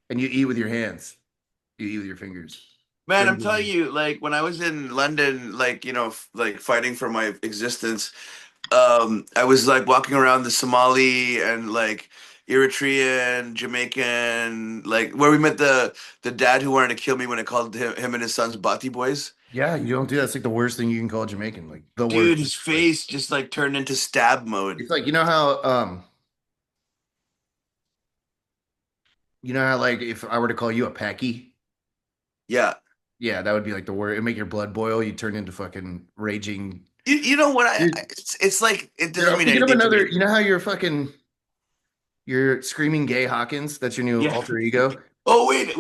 [SPEAKER 1] And you eat with your hands. You eat with your fingers.
[SPEAKER 2] Man, I'm
[SPEAKER 1] Fingers.
[SPEAKER 2] telling you, like when I was in London, like like fighting for my existence, I was like walking around the Somali and like Eritrean, Jamaican, like where we met the dad who wanted to kill me when I called him and his sons Bati boys.
[SPEAKER 1] Yeah, you don't do that. It's like the worst thing you can call Jamaican. Like the worst.
[SPEAKER 2] Dude, his
[SPEAKER 1] Like
[SPEAKER 2] face just like turned into stab mode.
[SPEAKER 1] it's like you know how like if I were to call you a Packy,
[SPEAKER 2] Yeah.
[SPEAKER 1] yeah, that would be like the word. It'd make your blood boil. You turn into fucking raging.
[SPEAKER 2] You know what
[SPEAKER 1] Dude,
[SPEAKER 2] it's like it
[SPEAKER 1] dude,
[SPEAKER 2] doesn't
[SPEAKER 1] I'm
[SPEAKER 2] mean
[SPEAKER 1] thinking of
[SPEAKER 2] anything to
[SPEAKER 1] another.
[SPEAKER 2] me.
[SPEAKER 1] You know how you're screaming gay Hawkins? That's your new
[SPEAKER 2] Yeah.
[SPEAKER 1] alter ego.
[SPEAKER 2] Oh wait.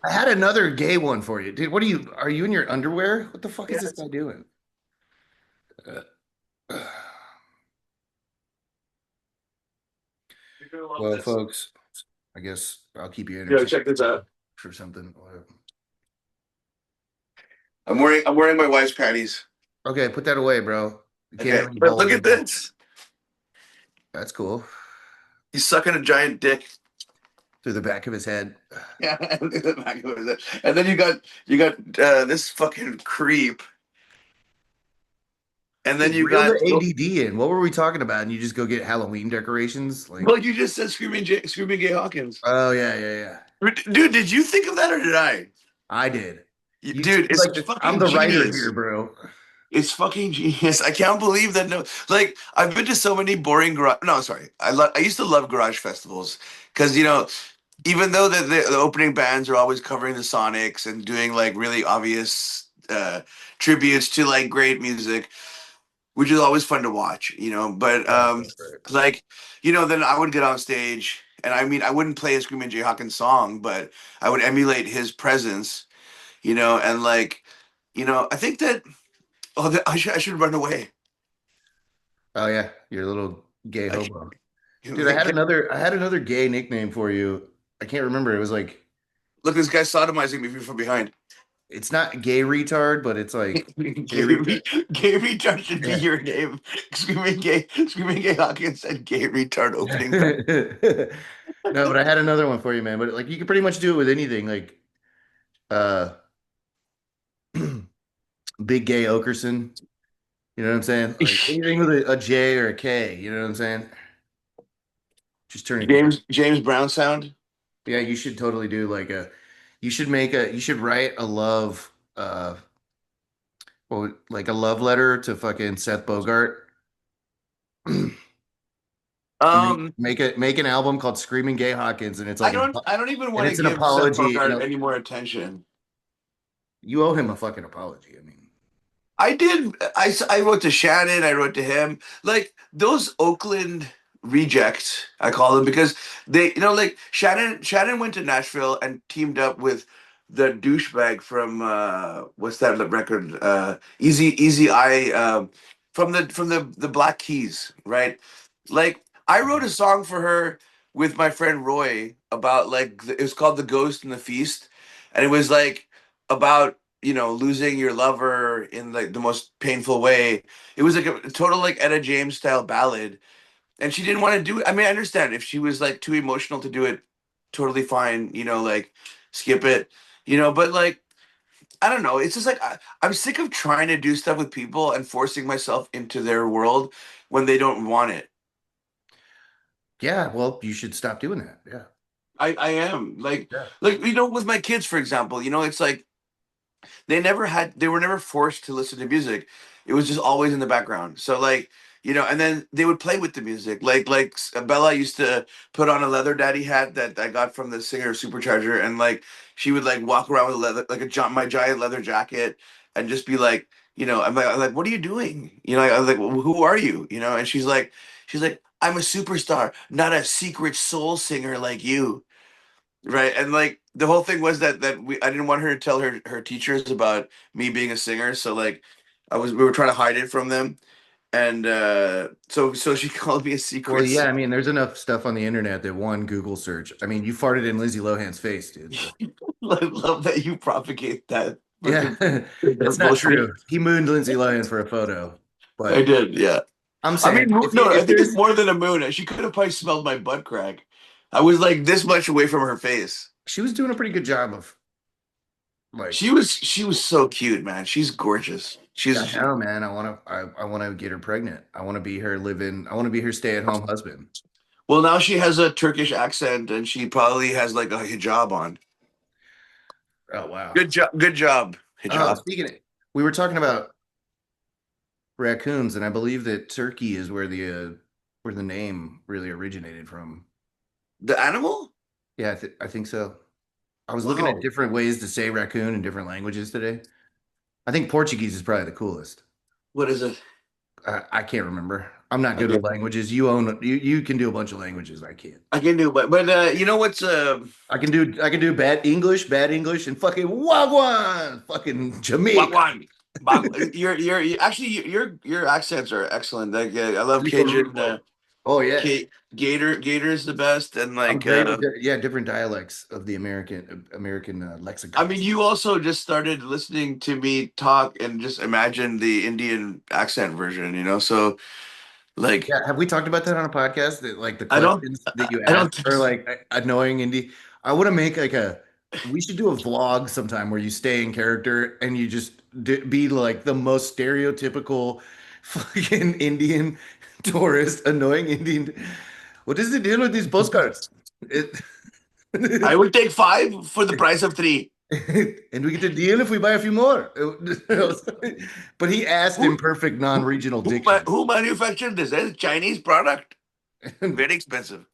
[SPEAKER 1] I had another gay one for you, dude. What are you? Are you in your underwear? What the fuck is this
[SPEAKER 2] Yes.
[SPEAKER 1] guy doing?
[SPEAKER 2] You're gonna love
[SPEAKER 1] Well,
[SPEAKER 2] this.
[SPEAKER 1] folks, I guess I'll keep you
[SPEAKER 2] Yo,
[SPEAKER 1] entertained
[SPEAKER 2] check this out.
[SPEAKER 1] for something.
[SPEAKER 2] I'm wearing my wife's panties.
[SPEAKER 1] Okay, put that away, bro. You can't
[SPEAKER 2] Okay,
[SPEAKER 1] have any
[SPEAKER 2] but look
[SPEAKER 1] holes
[SPEAKER 2] at
[SPEAKER 1] in there.
[SPEAKER 2] this.
[SPEAKER 1] That's cool.
[SPEAKER 2] He's sucking a giant dick.
[SPEAKER 1] Through the back of his head.
[SPEAKER 2] Yeah, and the back of it. And then you got this fucking creep, and then
[SPEAKER 1] Dude,
[SPEAKER 2] you
[SPEAKER 1] reel
[SPEAKER 2] got
[SPEAKER 1] the ADD in. What were we talking about? And you just go get Halloween decorations? Like,
[SPEAKER 2] well, you just said screaming gay Hawkins.
[SPEAKER 1] oh yeah, yeah, yeah.
[SPEAKER 2] Dude, did you think of that or did I?
[SPEAKER 1] I did. You
[SPEAKER 2] Dude,
[SPEAKER 1] see,
[SPEAKER 2] it's
[SPEAKER 1] like I'm
[SPEAKER 2] fucking
[SPEAKER 1] the writer here,
[SPEAKER 2] genius.
[SPEAKER 1] bro.
[SPEAKER 2] It's fucking genius. I can't believe that. No, like I've been to so many boring garage. No, sorry. I used to love garage festivals because even though the opening bands are always covering the Sonics and doing like really obvious tributes to like great music, which is always fun to watch, you know. But
[SPEAKER 1] Right, right, right.
[SPEAKER 2] like, you know, then I would get on stage, and I mean, I wouldn't play a Screaming Jay Hawkins song, but I would emulate his presence, you know, and like, you know, I think that I should run away.
[SPEAKER 1] Oh yeah, you're a little gay
[SPEAKER 2] I
[SPEAKER 1] hobo. Dude,
[SPEAKER 2] should,
[SPEAKER 1] I had another gay nickname for you. I can't remember. It was like
[SPEAKER 2] look, this guy's sodomizing me from behind.
[SPEAKER 1] it's not gay retard, but it's like gay retard.
[SPEAKER 2] Gary, Gary Retard should be
[SPEAKER 1] Yeah.
[SPEAKER 2] your name. Screaming gay Hawkins said gay retard opening band.
[SPEAKER 1] No, but I had another one for you, man. But like you could pretty much do it with anything, like uh Big Gay Okerson. You know what I'm saying? Like anything with a J or a K, you know what I'm saying? Just turn it gay.
[SPEAKER 2] James Brown sound.
[SPEAKER 1] Yeah, you should totally do like a you should make a you should write a love well, like a love letter to fucking Seth Bogart.
[SPEAKER 2] Um,
[SPEAKER 1] Make an album called Screaming Gay Hawkins, and it's like an
[SPEAKER 2] I don't even
[SPEAKER 1] and
[SPEAKER 2] want to
[SPEAKER 1] it's an
[SPEAKER 2] give Seth
[SPEAKER 1] apology.
[SPEAKER 2] Bogart any more attention.
[SPEAKER 1] You owe him a fucking apology. I mean,
[SPEAKER 2] I did. I wrote to Shannon. I wrote to him. Like those Oakland rejects, I call them because they, you know, like Shannon went to Nashville and teamed up with the douchebag from what's that record? Easy Eye, from the Black Keys, right? Like I wrote a song for her with my friend Roy about like it was called "The Ghost and the Feast," and it was like about, you know, losing your lover in like the most painful way. It was like a total like Etta James style ballad, and she didn't want to do it. I mean, I understand if she was like too emotional to do it, totally fine, you know, like skip it, you know. But like I don't know, it's just like I'm sick of trying to do stuff with people and forcing myself into their world when they don't want it.
[SPEAKER 1] yeah, well, you should stop doing that. Yeah.
[SPEAKER 2] I am
[SPEAKER 1] Yeah.
[SPEAKER 2] like, you know, with my kids, for example, you know, it's like they were never forced to listen to music. It was just always in the background. So like, you know, and then they would play with the music. Bella used to put on a leather daddy hat that I got from the singer Supercharger, and like she would like walk around with a leather, like my giant leather jacket, and just be like, you know, I'm like, what are you doing? You know, I was like, well, who are you? You know, and she's like, I'm a superstar, not a secret soul singer like you. Right. And like the whole thing was that I didn't want her to tell her teachers about me being a singer. So like we were trying to hide it from them. And so she called me a
[SPEAKER 1] Well,
[SPEAKER 2] secret
[SPEAKER 1] yeah,
[SPEAKER 2] singer.
[SPEAKER 1] I mean, there's enough stuff on the internet that one Google search. I mean, you farted in Lindsay Lohan's face, dude. So
[SPEAKER 2] I love that you propagate that
[SPEAKER 1] yeah,
[SPEAKER 2] fucking
[SPEAKER 1] it's
[SPEAKER 2] that
[SPEAKER 1] not
[SPEAKER 2] bullshit.
[SPEAKER 1] true. He mooned Lindsay Lohan for a photo,
[SPEAKER 2] I
[SPEAKER 1] but
[SPEAKER 2] did, yeah.
[SPEAKER 1] I'm
[SPEAKER 2] I mean,
[SPEAKER 1] saying
[SPEAKER 2] no, I
[SPEAKER 1] if
[SPEAKER 2] think it's
[SPEAKER 1] there's
[SPEAKER 2] more than a moon. She could have probably smelled my butt crack. I was like this much away from her face.
[SPEAKER 1] she was doing a pretty good job of like
[SPEAKER 2] She was so cute, man. She's gorgeous.
[SPEAKER 1] I know, man. I want to get her pregnant. I want to be her stay-at-home husband.
[SPEAKER 2] Well, now she has a Turkish accent and she probably has like a hijab on.
[SPEAKER 1] Oh wow.
[SPEAKER 2] Good job. Good job.
[SPEAKER 1] Oh,
[SPEAKER 2] Hijab.
[SPEAKER 1] we were talking about raccoons, and I believe that Turkey is where the name really originated from.
[SPEAKER 2] The animal?
[SPEAKER 1] Yeah, I think so. I was looking at
[SPEAKER 2] Wow.
[SPEAKER 1] different ways to say raccoon in different languages today. I think Portuguese is probably the coolest.
[SPEAKER 2] What is it?
[SPEAKER 1] I can't remember. I'm not good
[SPEAKER 2] Okay.
[SPEAKER 1] with languages. You can do a bunch of languages. I can't.
[SPEAKER 2] I can do, but you know what's
[SPEAKER 1] I can do bad English, and fucking wagwan, fucking Jamaica.
[SPEAKER 2] Wagwan. Actually your accents are excellent. Like I love
[SPEAKER 1] Super
[SPEAKER 2] Cajun.
[SPEAKER 1] Rubo. Oh yeah.
[SPEAKER 2] Gator is the best, and
[SPEAKER 1] I'm
[SPEAKER 2] like
[SPEAKER 1] great with yeah, different dialects of the American
[SPEAKER 2] I
[SPEAKER 1] lexicon.
[SPEAKER 2] mean, you also just started listening to me talk and just imagine the Indian accent version, you know? So like
[SPEAKER 1] Yeah, have we talked about that on a podcast? That like the
[SPEAKER 2] I don't
[SPEAKER 1] questions that you
[SPEAKER 2] I
[SPEAKER 1] ask
[SPEAKER 2] don't think
[SPEAKER 1] are
[SPEAKER 2] so.
[SPEAKER 1] like annoying indie. I want to make like a. We should do a vlog sometime where you stay in character and you just be like the most stereotypical fucking Indian tourist, annoying Indian. What is the deal with these postcards? It,
[SPEAKER 2] I would take five for the price of three.
[SPEAKER 1] and we get the deal if we buy a few more. But he asked in
[SPEAKER 2] Who
[SPEAKER 1] perfect
[SPEAKER 2] who
[SPEAKER 1] non-regional diction.
[SPEAKER 2] who manufactured this? It's a Chinese product. Very expensive.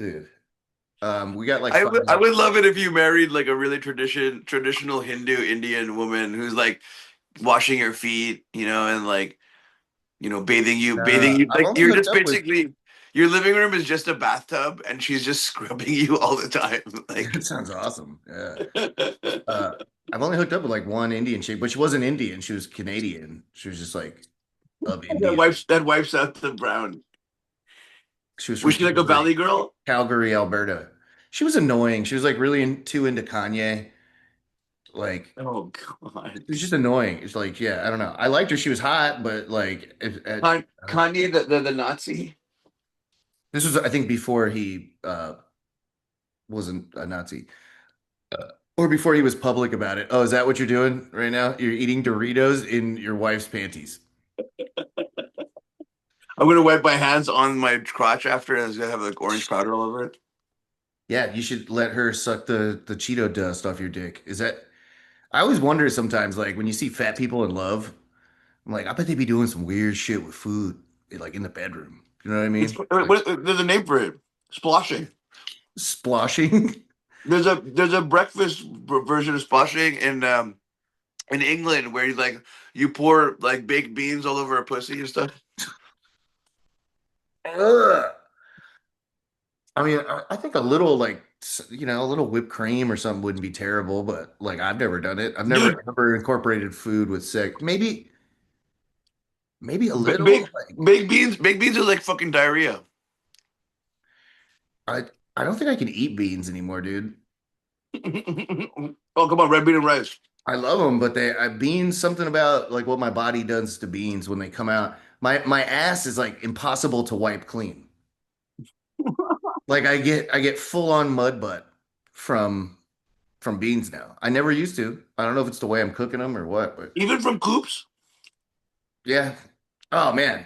[SPEAKER 1] dude. We got like
[SPEAKER 2] I
[SPEAKER 1] five
[SPEAKER 2] would I
[SPEAKER 1] minutes.
[SPEAKER 2] would love it if you married like a really traditional Hindu Indian woman who's like washing your feet, and like, bathing you.
[SPEAKER 1] I've
[SPEAKER 2] Like
[SPEAKER 1] only
[SPEAKER 2] you're
[SPEAKER 1] hooked
[SPEAKER 2] just
[SPEAKER 1] up with.
[SPEAKER 2] basically your living room is just a bathtub and she's just scrubbing you all the time.
[SPEAKER 1] That
[SPEAKER 2] Like
[SPEAKER 1] sounds awesome. Yeah.
[SPEAKER 2] that
[SPEAKER 1] Uh, I've only hooked up with like one Indian chick, but she wasn't Indian. She was Canadian. She was just like of India.
[SPEAKER 2] wipes out the brown.
[SPEAKER 1] She was from
[SPEAKER 2] Was she like a
[SPEAKER 1] Calgary,
[SPEAKER 2] valley girl?
[SPEAKER 1] Calgary, Alberta. She was annoying. She was like really too into Kanye. Like
[SPEAKER 2] Oh
[SPEAKER 1] it
[SPEAKER 2] God.
[SPEAKER 1] was just annoying. It's like, yeah, I don't know. I liked her. She was hot, but like,
[SPEAKER 2] Kanye, the Nazi.
[SPEAKER 1] this was, I think, before he wasn't a Nazi, or before he was public about it. Oh, is that what you're doing right now? You're eating Doritos in your wife's panties.
[SPEAKER 2] I'm gonna wipe my hands on my crotch after, and it's gonna have like orange powder all over it.
[SPEAKER 1] Yeah, you should let her suck the Cheeto dust off your dick. Is that? I always wonder sometimes, like when you see fat people in love, I'm like, I bet they be doing some weird shit with food, like in the bedroom. You know what I
[SPEAKER 2] It's
[SPEAKER 1] mean? Like
[SPEAKER 2] there's a name for it. Splashing.
[SPEAKER 1] sploshing.
[SPEAKER 2] There's a breakfast version of splashing in England where you pour like baked beans all over a pussy and stuff.
[SPEAKER 1] Ugh. I mean, I think a little like a little whipped cream or something wouldn't be terrible, but like I've never done it. I've never
[SPEAKER 2] Dude,
[SPEAKER 1] ever incorporated food with sex. Maybe a
[SPEAKER 2] ba-
[SPEAKER 1] little.
[SPEAKER 2] baked
[SPEAKER 1] Like
[SPEAKER 2] baked beans are like fucking diarrhea.
[SPEAKER 1] I I don't think I can eat beans anymore, dude.
[SPEAKER 2] Oh come on, red bean and rice.
[SPEAKER 1] I love them, but beans something about like what my body does to beans when they come out. My ass is like impossible to wipe clean. Like I get full on mud butt from from beans now. I never used to. I don't know if it's the way I'm cooking them or what, but
[SPEAKER 2] Even from coops.
[SPEAKER 1] yeah. Oh man.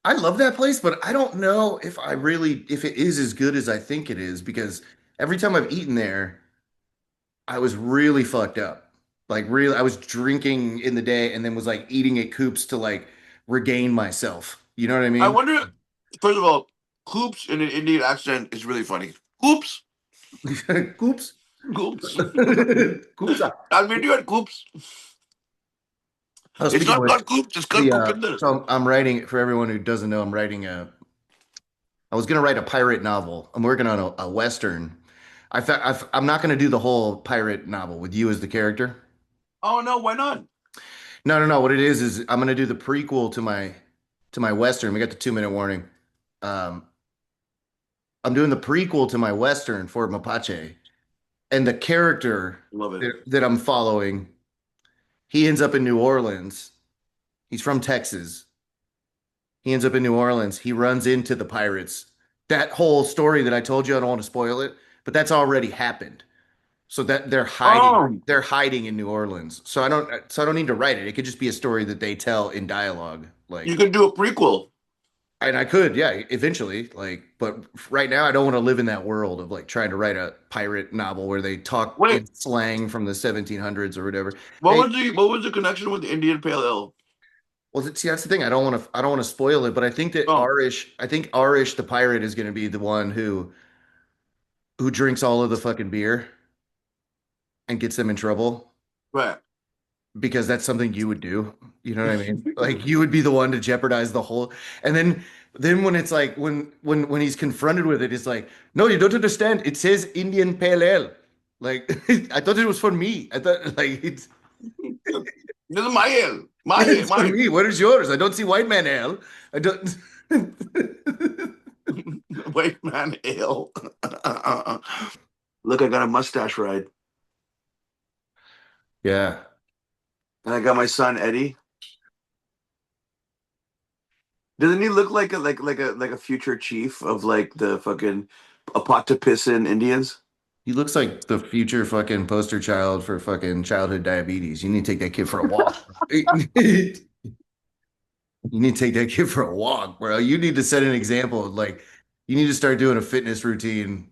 [SPEAKER 1] I love that place, but I don't know if if it is as good as I think it is because every time I've eaten there, I was really fucked up. Like really, I was drinking in the day and then was like eating at Coops to like regain myself. You know what I
[SPEAKER 2] I
[SPEAKER 1] mean?
[SPEAKER 2] wonder. First of all, coops in an Indian accent is really funny. Coops,
[SPEAKER 1] Coops.
[SPEAKER 2] coops.
[SPEAKER 1] Coops.
[SPEAKER 2] I'll meet you at coops.
[SPEAKER 1] Oh,
[SPEAKER 2] It's
[SPEAKER 1] speaking of
[SPEAKER 2] not
[SPEAKER 1] which,
[SPEAKER 2] called coops. It's called Coopinder.
[SPEAKER 1] so I'm writing for everyone who doesn't know, I was gonna write a pirate novel. I'm working on a Western. I'm not gonna do the whole pirate novel with you as the character.
[SPEAKER 2] Oh no, why not?
[SPEAKER 1] No, no, no. What it is I'm gonna do the prequel to my Western. We got the 2 minute warning. Um, I'm doing the prequel to my Western for Mapache, and the character
[SPEAKER 2] Love it.
[SPEAKER 1] that I'm following, he ends up in New Orleans. He's from Texas. He ends up in New Orleans. He runs into the pirates. That whole story that I told you, I don't want to spoil it, but that's already happened. So that
[SPEAKER 2] Oh,
[SPEAKER 1] they're hiding in New Orleans. So I don't need to write it. It could just be a story that they tell in dialogue.
[SPEAKER 2] you
[SPEAKER 1] Like
[SPEAKER 2] can do a prequel.
[SPEAKER 1] and I could, yeah, eventually. Like, but right now I don't want to live in that world of like trying to write a pirate novel where they talk
[SPEAKER 2] Wait,
[SPEAKER 1] in slang from the 1700s or whatever.
[SPEAKER 2] what
[SPEAKER 1] Hey,
[SPEAKER 2] was the connection with the Indian Pale Ale?
[SPEAKER 1] well, see, that's the thing. I don't want to spoil it, but
[SPEAKER 2] Oh,
[SPEAKER 1] I think Arish the pirate is going to be the one who drinks all of the fucking beer and gets them in trouble
[SPEAKER 2] right.
[SPEAKER 1] because that's something you would do. You know what I mean? Like you would be the one to jeopardize the whole. And then when it's like when he's confronted with it, it's like, no, you don't understand. It says Indian Pale Ale. Like I thought it was for me. I thought like
[SPEAKER 2] This is my ale. My ale.
[SPEAKER 1] it's for
[SPEAKER 2] Mine.
[SPEAKER 1] me. What is yours? I don't see white man ale. I don't.
[SPEAKER 2] White man ale. Look, I got a mustache ride.
[SPEAKER 1] Yeah.
[SPEAKER 2] And I got my son Eddie. Doesn't he look like a future chief of like the fucking Apotapisin Indians?
[SPEAKER 1] He looks like the future fucking poster child for fucking childhood diabetes. You need to take that kid for a walk. You need to take that kid for a walk, bro. You need to set an example. Like, you need to start doing a fitness routine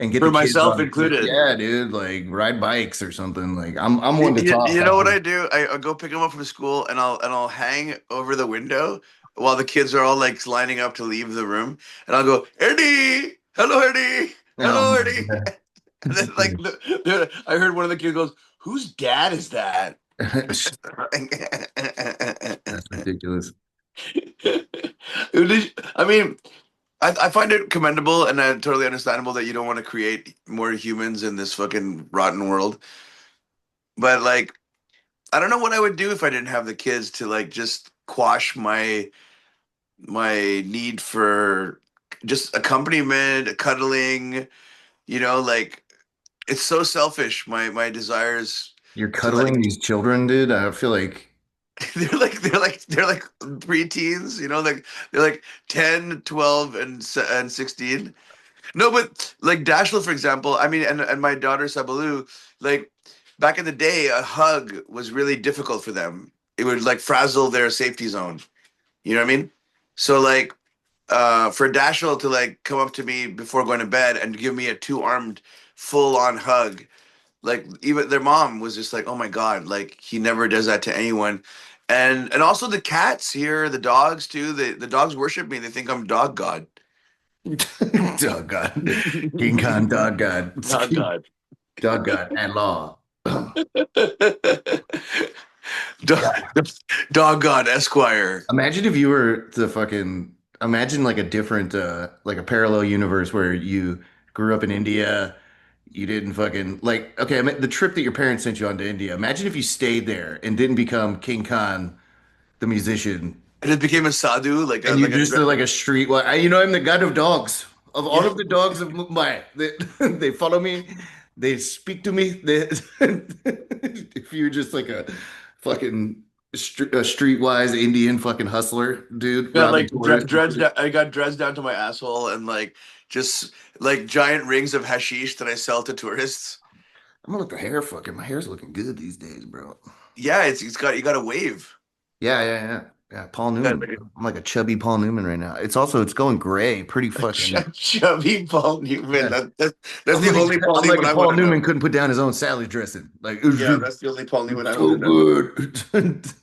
[SPEAKER 1] and get the
[SPEAKER 2] For
[SPEAKER 1] kids
[SPEAKER 2] myself
[SPEAKER 1] on. Like,
[SPEAKER 2] included.
[SPEAKER 1] yeah, dude, like ride bikes or something. Like, I'm one to
[SPEAKER 2] You,
[SPEAKER 1] talk.
[SPEAKER 2] you know what I do? I go pick him up from school and I'll hang over the window while the kids are all like lining up to leave the room, and I'll go, Eddie, hello, Eddie,
[SPEAKER 1] Oh
[SPEAKER 2] hello,
[SPEAKER 1] my
[SPEAKER 2] Eddie,
[SPEAKER 1] God.
[SPEAKER 2] and then like I heard one of the kids goes, "Whose dad is that?"
[SPEAKER 1] That's ridiculous.
[SPEAKER 2] I mean, I find it commendable and totally understandable that you don't want to create more humans in this fucking rotten world. But like, I don't know what I would do if I didn't have the kids to like just quash my need for just accompaniment, cuddling, like it's so selfish, my desires
[SPEAKER 1] You're
[SPEAKER 2] to
[SPEAKER 1] cuddling
[SPEAKER 2] like
[SPEAKER 1] these children, dude. I feel like
[SPEAKER 2] they're like preteens, like they're like 10, 12, and 16. No, but like Dashla, for example, I mean, and my daughter Sabalu, like back in the day, a hug was really difficult for them. It would like frazzle their safety zone. You know what I mean? So like for Dashel to like come up to me before going to bed and give me a two-armed full-on hug, like even their mom was just like, "Oh my God, like he never does that to anyone." And also the cats here, the dogs too. The dogs worship me. They think I'm dog god.
[SPEAKER 1] dog God, King Khan, dog God,
[SPEAKER 2] Dog god.
[SPEAKER 1] dog God at law.
[SPEAKER 2] Dog, dog god Esquire.
[SPEAKER 1] Imagine if you were the fucking imagine like a different like a parallel universe where you grew up in India, you didn't fucking like okay, I mean, the trip that your parents sent you on to India. Imagine if you stayed there and didn't become King Khan, the musician,
[SPEAKER 2] And it became a sadhu,
[SPEAKER 1] and you're just like a street I'm the god of dogs. Of all
[SPEAKER 2] yeah.
[SPEAKER 1] of the dogs of Mumbai, they follow me, they speak to me. If you're just like a fucking a streetwise Indian fucking hustler, dude,
[SPEAKER 2] Yeah,
[SPEAKER 1] robbing
[SPEAKER 2] like
[SPEAKER 1] tourists.
[SPEAKER 2] I got dreads down to my asshole and like just like giant rings of hashish that I sell to tourists.
[SPEAKER 1] I'm gonna let the hair fucking. My hair's looking good these days, bro.
[SPEAKER 2] Yeah, it's got you got a wave.
[SPEAKER 1] Yeah, yeah, yeah. Yeah, Paul
[SPEAKER 2] You got
[SPEAKER 1] Newman.
[SPEAKER 2] like
[SPEAKER 1] I'm like a chubby Paul Newman right now. It's going gray, pretty
[SPEAKER 2] a
[SPEAKER 1] fucking.
[SPEAKER 2] chubby Paul Newman.
[SPEAKER 1] Yeah,
[SPEAKER 2] That's
[SPEAKER 1] I'm
[SPEAKER 2] the
[SPEAKER 1] like
[SPEAKER 2] only Paul
[SPEAKER 1] I'm like
[SPEAKER 2] Newman
[SPEAKER 1] a
[SPEAKER 2] I want
[SPEAKER 1] Paul
[SPEAKER 2] to
[SPEAKER 1] Newman
[SPEAKER 2] know.
[SPEAKER 1] couldn't put down his own salad dressing. Like it's
[SPEAKER 2] Yeah,
[SPEAKER 1] just
[SPEAKER 2] that's the only Paul Newman I want
[SPEAKER 1] so
[SPEAKER 2] to know.
[SPEAKER 1] good.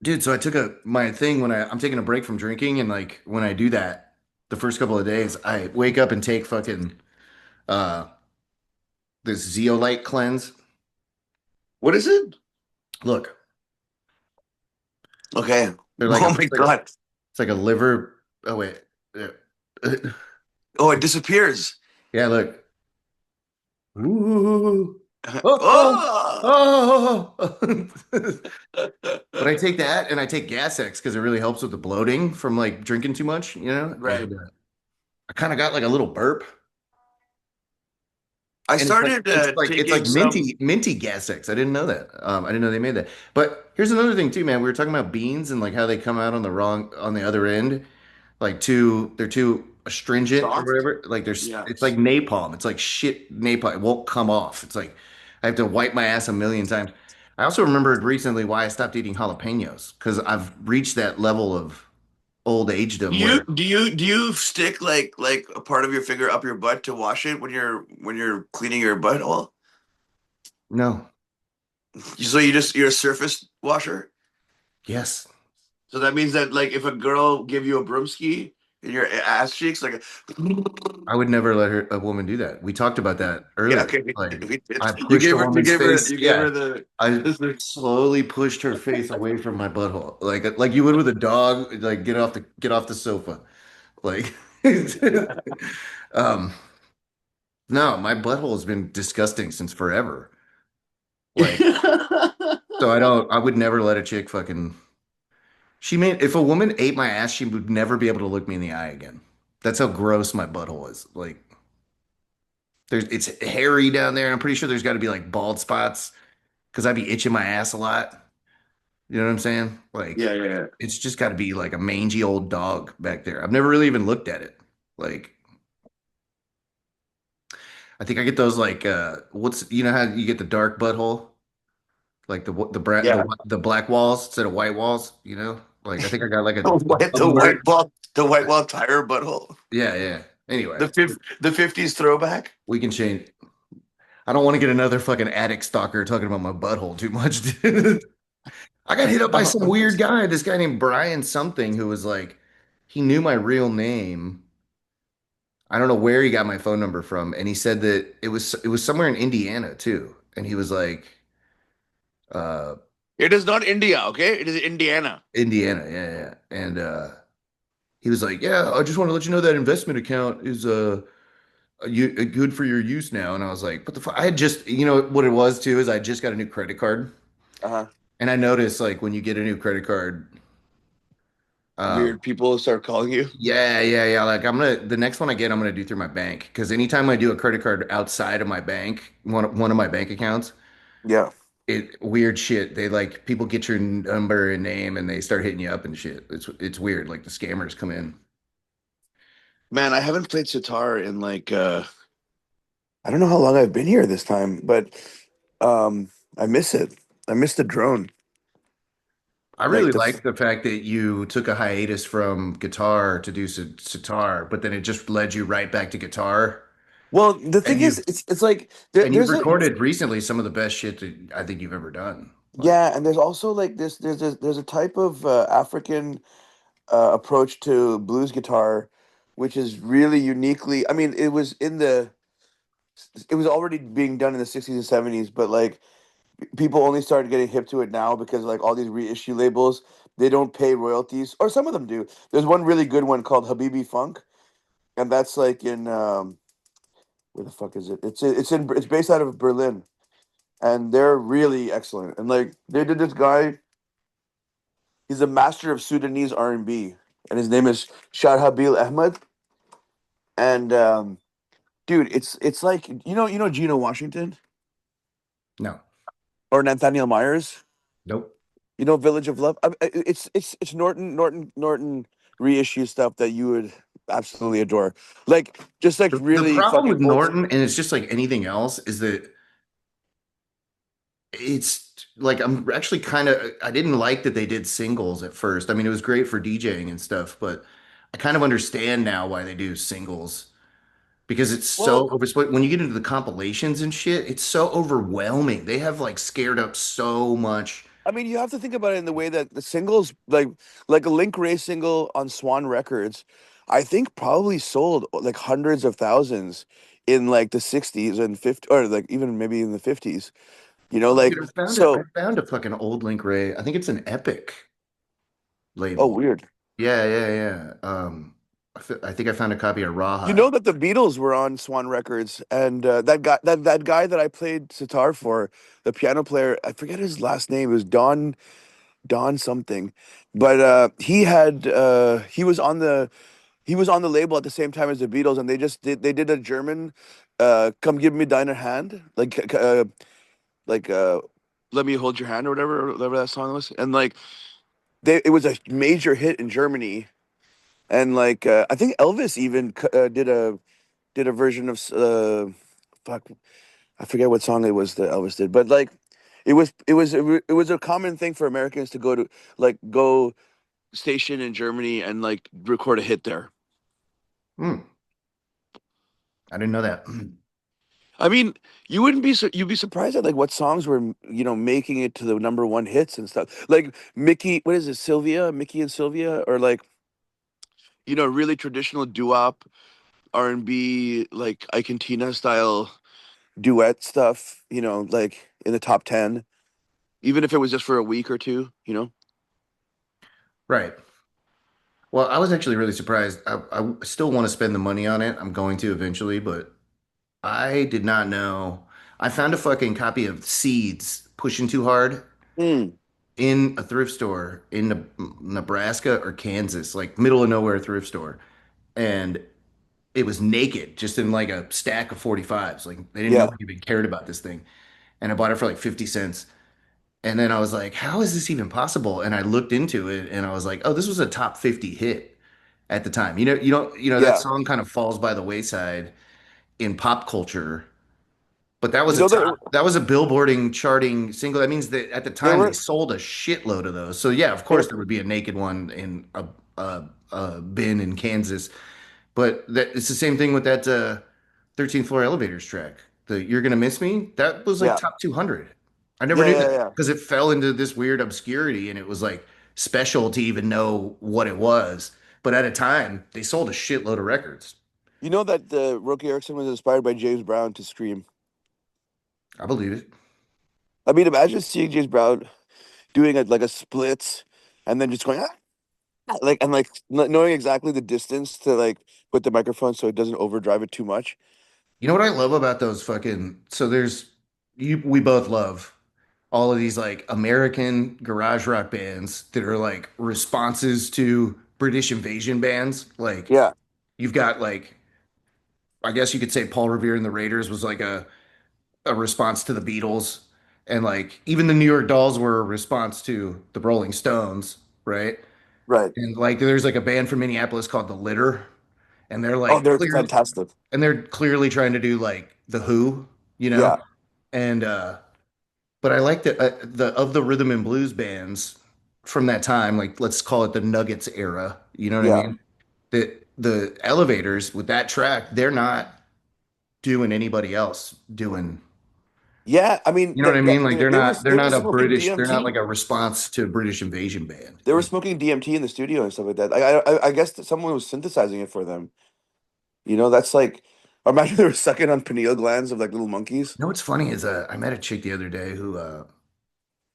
[SPEAKER 1] Dude, so I took my thing when I'm taking a break from drinking, and like when I do that, the first couple of days, I wake up and take fucking uh this zeolite cleanse.
[SPEAKER 2] What is it?
[SPEAKER 1] Look,
[SPEAKER 2] Okay.
[SPEAKER 1] they're like
[SPEAKER 2] Oh my God.
[SPEAKER 1] it's like a liver. Oh wait, yeah,
[SPEAKER 2] Oh, it disappears.
[SPEAKER 1] yeah, look. Ooh. Oh,
[SPEAKER 2] Oh.
[SPEAKER 1] oh, oh. But I take that and I take Gas X because it really helps with the bloating from like drinking too much,
[SPEAKER 2] Right.
[SPEAKER 1] And I kind of got like a little burp.
[SPEAKER 2] I
[SPEAKER 1] And
[SPEAKER 2] started
[SPEAKER 1] it's like
[SPEAKER 2] taking some.
[SPEAKER 1] minty gas X. I didn't know that. I didn't know they made that. But here's another thing too, man. We were talking about beans and like how they come out on the other end, like they're too astringent or
[SPEAKER 2] Soft?
[SPEAKER 1] whatever. Like
[SPEAKER 2] Yeah.
[SPEAKER 1] it's like napalm. It's like shit napalm. It won't come off. It's like I have to wipe my ass a million times. I also remembered recently why I stopped eating jalapenos because I've reached that level of old agedom where
[SPEAKER 2] Do you stick like a part of your finger up your butt to wash it when you're cleaning your butthole?
[SPEAKER 1] no,
[SPEAKER 2] So you're a surface washer?
[SPEAKER 1] yes.
[SPEAKER 2] So that means that like if a girl give you a broomski in your ass cheeks, like
[SPEAKER 1] I would never let a woman do that. We talked about that
[SPEAKER 2] yeah,
[SPEAKER 1] earlier.
[SPEAKER 2] okay,
[SPEAKER 1] Like
[SPEAKER 2] we did.
[SPEAKER 1] I
[SPEAKER 2] You
[SPEAKER 1] pushed a
[SPEAKER 2] gave her you
[SPEAKER 1] woman's
[SPEAKER 2] gave her
[SPEAKER 1] face.
[SPEAKER 2] you gave
[SPEAKER 1] Yeah.
[SPEAKER 2] her the
[SPEAKER 1] I slowly pushed her face away from my butthole. Like you would with a dog, like get off the sofa. Like um no, my butthole has been disgusting since forever. Like so I would never let a chick fucking if a woman ate my ass, she would never be able to look me in the eye again. That's how gross my butthole is. Like it's hairy down there. I'm pretty sure there's got to be like bald spots because I'd be itching my ass a lot. You know what I'm saying?
[SPEAKER 2] Yeah,
[SPEAKER 1] Like,
[SPEAKER 2] yeah, yeah.
[SPEAKER 1] it's just got to be like a mangy old dog back there. I've never really even looked at it. Like, I think I get those like, how you get the dark butthole, like
[SPEAKER 2] Yeah.
[SPEAKER 1] the black walls instead of white walls. Like I think I got like
[SPEAKER 2] The
[SPEAKER 1] alert.
[SPEAKER 2] white ball tire butthole.
[SPEAKER 1] Yeah, yeah. Anyway,
[SPEAKER 2] The 50s throwback.
[SPEAKER 1] we can change. I don't want to get another fucking attic stalker talking about my butthole too much, dude. I got hit up by some weird guy, this guy named Brian something, who was like, he knew my real name. I don't know where he got my phone number from, and he said that it was somewhere in Indiana too. And he was like, uh,
[SPEAKER 2] It is not India, okay? It is Indiana.
[SPEAKER 1] Indiana, yeah, yeah. And he was like, yeah, I just want to let you know that investment account is good for your use now. And I was like, what the fuck? I had just, what it was too is I just got a new credit card,
[SPEAKER 2] Uh-huh.
[SPEAKER 1] and I noticed like when you get a new credit card, um,
[SPEAKER 2] Weird people start calling you.
[SPEAKER 1] yeah, yeah, yeah. Like the next one I get, I'm gonna do through my bank because anytime I do a credit card outside of my bank, one of my bank accounts,
[SPEAKER 2] Yeah.
[SPEAKER 1] it weird shit. They like people get your number and name and they start hitting you up and shit. It's weird. Like the scammers come in.
[SPEAKER 2] Man, I haven't played sitar in like I don't know how long I've been here this time, but I miss it. I miss the drone.
[SPEAKER 1] I really
[SPEAKER 2] Like
[SPEAKER 1] like the fact that you took a hiatus from guitar to do sitar, but then it just led you right back to guitar.
[SPEAKER 2] well, the
[SPEAKER 1] And
[SPEAKER 2] thing is,
[SPEAKER 1] you
[SPEAKER 2] it's like
[SPEAKER 1] and you've
[SPEAKER 2] there's a
[SPEAKER 1] recorded recently some of the best shit that I think you've ever done. Like,
[SPEAKER 2] yeah, and there's also like this there's a type of African approach to blues guitar, which is really uniquely. I mean, it was already being done in the 60s and 70s, but like people only started getting hip to it now because like all these reissue labels, they don't pay royalties, or some of them do. There's one really good one called Habibi Funk, and that's like in where the fuck is it? It's based out of Berlin, and they're really excellent. And like they did this guy, he's a master of Sudanese R&B, and his name is Sharhabil Ahmed. And dude, it's like Gino Washington
[SPEAKER 1] no,
[SPEAKER 2] or Nathaniel Myers.
[SPEAKER 1] nope.
[SPEAKER 2] Village of Love. It's Norton reissue stuff that you would absolutely adore. Like just like
[SPEAKER 1] The
[SPEAKER 2] really
[SPEAKER 1] problem with
[SPEAKER 2] fucking old.
[SPEAKER 1] Norton, and it's just like anything else, is that it's like I'm actually kind of I didn't like that they did singles at first. I mean, it was great for DJing and stuff, but I kind of understand now why they do singles because it's so
[SPEAKER 2] Well,
[SPEAKER 1] oversplit. When you get into the compilations and shit, it's so overwhelming. They have like scared up so much.
[SPEAKER 2] I mean, you have to think about it in the way that the singles, like a Link Ray single on Swan Records, I think probably sold like hundreds of thousands in like the 60s and 50s, or like even maybe in the 50s.
[SPEAKER 1] Oh,
[SPEAKER 2] Like
[SPEAKER 1] dude, I found it. I
[SPEAKER 2] so.
[SPEAKER 1] found a fucking old Link Ray. I think it's an Epic
[SPEAKER 2] Oh,
[SPEAKER 1] label.
[SPEAKER 2] weird.
[SPEAKER 1] Yeah, yeah, yeah. I think I found a copy of
[SPEAKER 2] You
[SPEAKER 1] Rawhide.
[SPEAKER 2] know that the Beatles were on Swan Records, and that guy that I played sitar for, the piano player, I forget his last name. It was Don something, but he was on the label at the same time as the Beatles, and they did a German, "Come Give Me Deine Hand," like "Let Me Hold Your Hand" or whatever that song was, and like it was a major hit in Germany, and like I think Elvis even did a version of fuck, I forget what song it was that Elvis did, but like it was a common thing for Americans to go station in Germany and like record a hit there.
[SPEAKER 1] Hmm, I didn't know that.
[SPEAKER 2] I mean, you'd be surprised at like what songs were making it to the number one hits and stuff. Like Mickey, what is it, Mickey and Sylvia, or like really traditional doo-wop R&B like Ike style duet stuff. Like in the top 10, even if it was just for a week or two.
[SPEAKER 1] Right. Well, I was actually really surprised. I still want to spend the money on it. I'm going to eventually, but I did not know. I found a fucking copy of Seeds Pushing Too Hard
[SPEAKER 2] Mm,
[SPEAKER 1] in a thrift store in Nebraska or Kansas, like middle of nowhere thrift store. And it was naked, just in like a stack of 45s. Like they didn't know
[SPEAKER 2] yeah,
[SPEAKER 1] I even cared about this thing. And I bought it for like 50 cents. And then I was like, how is this even possible? And I looked into it and I was like, oh, this was a top 50 hit at the time. That
[SPEAKER 2] yeah.
[SPEAKER 1] song kind of falls by the wayside in pop culture, but that
[SPEAKER 2] You
[SPEAKER 1] was a
[SPEAKER 2] know that
[SPEAKER 1] top, that was a billboarding charting single. That means that at the
[SPEAKER 2] there
[SPEAKER 1] time they
[SPEAKER 2] were
[SPEAKER 1] sold a shitload of those. So yeah, of course
[SPEAKER 2] there
[SPEAKER 1] there would be a naked one in a bin in Kansas, but that it's the same thing with that 13th floor elevators track. the You're Gonna Miss Me, that was like
[SPEAKER 2] Yeah.
[SPEAKER 1] top 200. I never
[SPEAKER 2] Yeah,
[SPEAKER 1] knew
[SPEAKER 2] yeah,
[SPEAKER 1] that
[SPEAKER 2] yeah.
[SPEAKER 1] because it fell into this weird obscurity and it was like special to even know what it was. But at a time, they sold a shitload of records.
[SPEAKER 2] You know that Roky Erickson was inspired by James Brown to Scream.
[SPEAKER 1] I believe it.
[SPEAKER 2] I mean, imagine seeing James Brown doing like a splits and then just going like and like knowing exactly the distance to like put the microphone so it doesn't overdrive it too much.
[SPEAKER 1] You know what I love about those fucking so there's you we both love all of these like American garage rock bands that are like responses to British invasion bands. Like
[SPEAKER 2] Yeah,
[SPEAKER 1] you've got like I guess you could say Paul Revere and the Raiders was like a response to the Beatles, and like even the New York Dolls were a response to the Rolling Stones, right?
[SPEAKER 2] right.
[SPEAKER 1] And like there's like a band from Minneapolis called The Litter, and they're
[SPEAKER 2] Oh,
[SPEAKER 1] like
[SPEAKER 2] they're
[SPEAKER 1] clear
[SPEAKER 2] fantastic.
[SPEAKER 1] and they're clearly trying to do like the Who, you know?
[SPEAKER 2] Yeah,
[SPEAKER 1] And but I like that the of the rhythm and blues bands from that time, like let's call it the Nuggets era, you know what I
[SPEAKER 2] yeah,
[SPEAKER 1] mean? The Elevators with that track, they're not doing anybody else doing.
[SPEAKER 2] yeah. I mean,
[SPEAKER 1] You know what I mean? Like they're
[SPEAKER 2] they were
[SPEAKER 1] not a
[SPEAKER 2] smoking
[SPEAKER 1] British, they're not
[SPEAKER 2] DMT.
[SPEAKER 1] like a response to a British invasion band.
[SPEAKER 2] They were smoking DMT in the studio and stuff like that. I guess that someone was synthesizing it for them. You know, that's like, imagine they were sucking on pineal glands of like little monkeys.
[SPEAKER 1] You know what's funny is I met a chick the other day who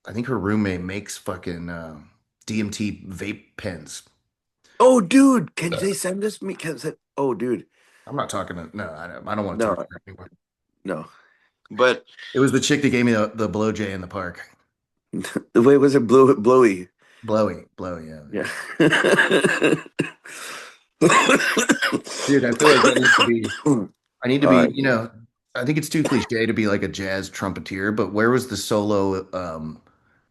[SPEAKER 1] I think her roommate makes fucking DMT vape pens.
[SPEAKER 2] Oh, dude, can they send us me? Can send, oh, dude,
[SPEAKER 1] I'm not talking to no, I don't want to talk to
[SPEAKER 2] no,
[SPEAKER 1] her anymore.
[SPEAKER 2] no. But
[SPEAKER 1] It was the chick that gave me the blow jay in the park.
[SPEAKER 2] the way was it blowy?
[SPEAKER 1] Blowy, yeah.
[SPEAKER 2] Yeah.
[SPEAKER 1] Dude, I feel like that needs to be I need to
[SPEAKER 2] All
[SPEAKER 1] be,
[SPEAKER 2] right.
[SPEAKER 1] I think it's too cliche to be like a jazz trumpeter, but where was the solo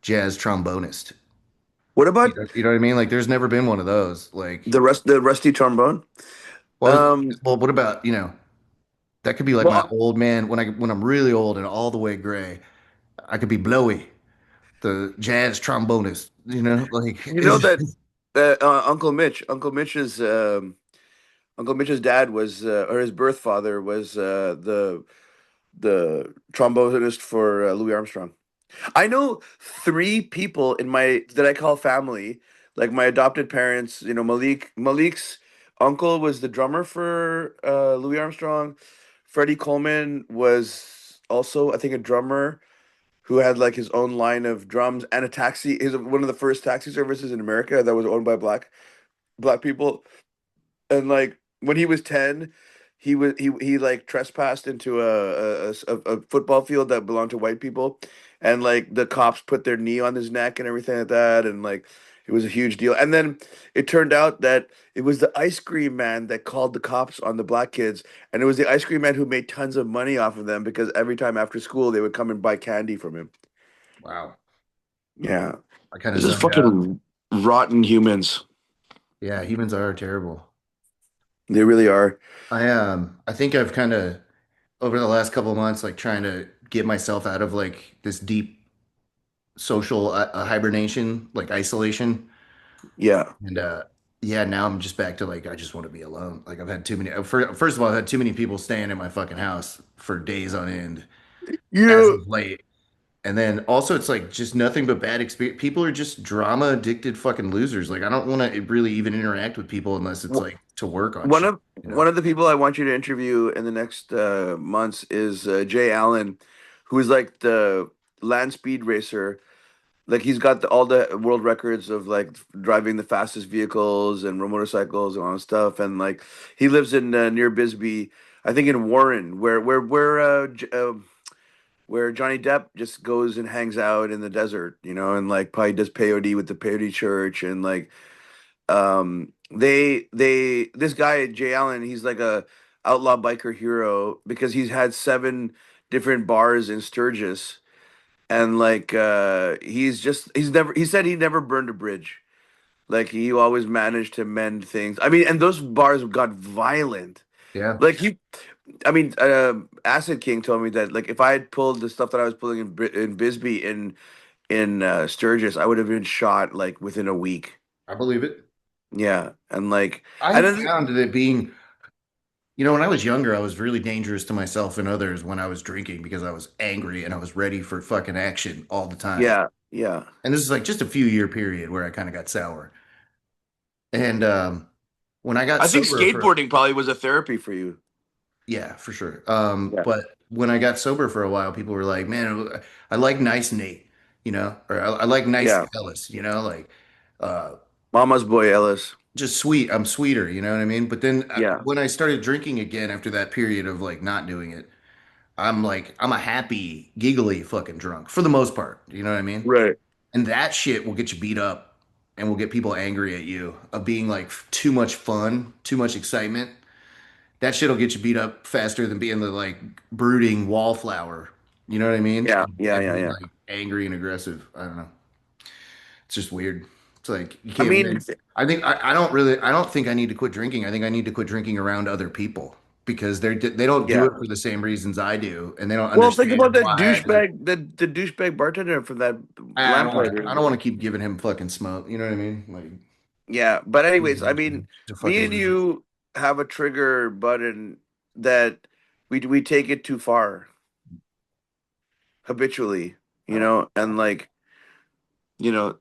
[SPEAKER 1] jazz trombonist?
[SPEAKER 2] What about
[SPEAKER 1] You know what I mean? Like there's never been one of those. Like,
[SPEAKER 2] the rusty trombone?
[SPEAKER 1] well,
[SPEAKER 2] Um,
[SPEAKER 1] well, what about, that could be like my
[SPEAKER 2] well,
[SPEAKER 1] old man when I'm really old and all the way gray. I could be Blowy, the jazz trombonist, like
[SPEAKER 2] you know that Uncle Mitch's dad was or his birth father was the trombonist for Louis Armstrong. I know three people in my that I call family, like my adopted parents. You know, Malik's uncle was the drummer for Louis Armstrong. Freddie Coleman was also, I think, a drummer who had like his own line of drums and a taxi. Is one of the first taxi services in America that was owned by black people. And like when he was 10, he like trespassed into a football field that belonged to white people, and like the cops put their knee on his neck and everything like that, and like it was a huge deal. And then it turned out that it was the ice cream man that called the cops on the black kids, and it was the ice cream man who made tons of money off of them because every time after school they would come and buy candy from him.
[SPEAKER 1] wow.
[SPEAKER 2] Yeah,
[SPEAKER 1] I kind
[SPEAKER 2] they're
[SPEAKER 1] of
[SPEAKER 2] just
[SPEAKER 1] zoned out.
[SPEAKER 2] fucking rotten humans.
[SPEAKER 1] Yeah, humans are terrible.
[SPEAKER 2] They really are.
[SPEAKER 1] I think I've kind of over the last couple of months like trying to get myself out of like this deep social hibernation, like isolation.
[SPEAKER 2] Yeah.
[SPEAKER 1] And yeah, now I'm just back to like I just want to be alone. Like I've had too many. First of all, I've had too many people staying in my fucking house for days on end as
[SPEAKER 2] Yeah.
[SPEAKER 1] of late. And then also it's like just nothing but bad experience. People are just drama addicted fucking losers. Like I don't want to really even interact with people unless it's like to work on shit, you know?
[SPEAKER 2] One of the people I want you to interview in the next months is Jay Allen, who is like the land speed racer. Like he's got all the world records of like driving the fastest vehicles and motorcycles and all that stuff. And like he lives in near Bisbee, I think in Warren, where Johnny Depp just goes and hangs out in the desert, you know, and like probably does peyote with the peyote church and like they this guy Jay Allen, he's like a outlaw biker hero because he's had seven different bars in Sturgis, and like he said he never burned a bridge. Like he always managed to mend things. I mean, and those bars got violent.
[SPEAKER 1] Yeah,
[SPEAKER 2] Like Acid King told me that like if I had pulled the stuff that I was pulling in Bisbee in Sturgis, I would have been shot like within a week.
[SPEAKER 1] I believe it.
[SPEAKER 2] Yeah, and like
[SPEAKER 1] I
[SPEAKER 2] and
[SPEAKER 1] have
[SPEAKER 2] then
[SPEAKER 1] found that being when I was younger, I was really dangerous to myself and others when I was drinking because I was angry and I was ready for fucking action all the time.
[SPEAKER 2] Yeah, yeah.
[SPEAKER 1] And this is like just a few year period where I kind of got sour. And when I got
[SPEAKER 2] I think
[SPEAKER 1] sober for,
[SPEAKER 2] skateboarding probably was a therapy for you.
[SPEAKER 1] yeah, for sure.
[SPEAKER 2] Yeah,
[SPEAKER 1] But when I got sober for a while, people were like, "Man, I like nice Nate," or I like nice
[SPEAKER 2] yeah.
[SPEAKER 1] Ellis, like uh,
[SPEAKER 2] Mama's boy Ellis.
[SPEAKER 1] just sweet. I'm sweeter, you know what I mean? But then
[SPEAKER 2] Yeah,
[SPEAKER 1] when I started drinking again after that period of like not doing it, I'm a happy, giggly fucking drunk for the most part. You know what I mean?
[SPEAKER 2] right.
[SPEAKER 1] And that shit will get you beat up and will get people angry at you of being like too much fun, too much excitement. That shit'll get you beat up faster than being the like brooding wallflower. You know what I mean?
[SPEAKER 2] Yeah, yeah,
[SPEAKER 1] And
[SPEAKER 2] yeah,
[SPEAKER 1] being
[SPEAKER 2] yeah.
[SPEAKER 1] like angry and aggressive. I don't know. It's just weird. It's like you
[SPEAKER 2] I
[SPEAKER 1] can't
[SPEAKER 2] mean,
[SPEAKER 1] win. I don't think I need to quit drinking. I think I need to quit drinking around other people because they don't do
[SPEAKER 2] yeah.
[SPEAKER 1] it for the same reasons I do, and they don't
[SPEAKER 2] Well, think
[SPEAKER 1] understand
[SPEAKER 2] about that
[SPEAKER 1] why I do.
[SPEAKER 2] douchebag, the douchebag bartender from that
[SPEAKER 1] I don't want to. I
[SPEAKER 2] Lamplighter.
[SPEAKER 1] don't want to keep giving him fucking smoke. You know what I mean? Like
[SPEAKER 2] Yeah, but
[SPEAKER 1] he's
[SPEAKER 2] anyways,
[SPEAKER 1] a
[SPEAKER 2] I mean,
[SPEAKER 1] he's a
[SPEAKER 2] me
[SPEAKER 1] fucking
[SPEAKER 2] and
[SPEAKER 1] loser.
[SPEAKER 2] you have a trigger button that we take it too far habitually, and like,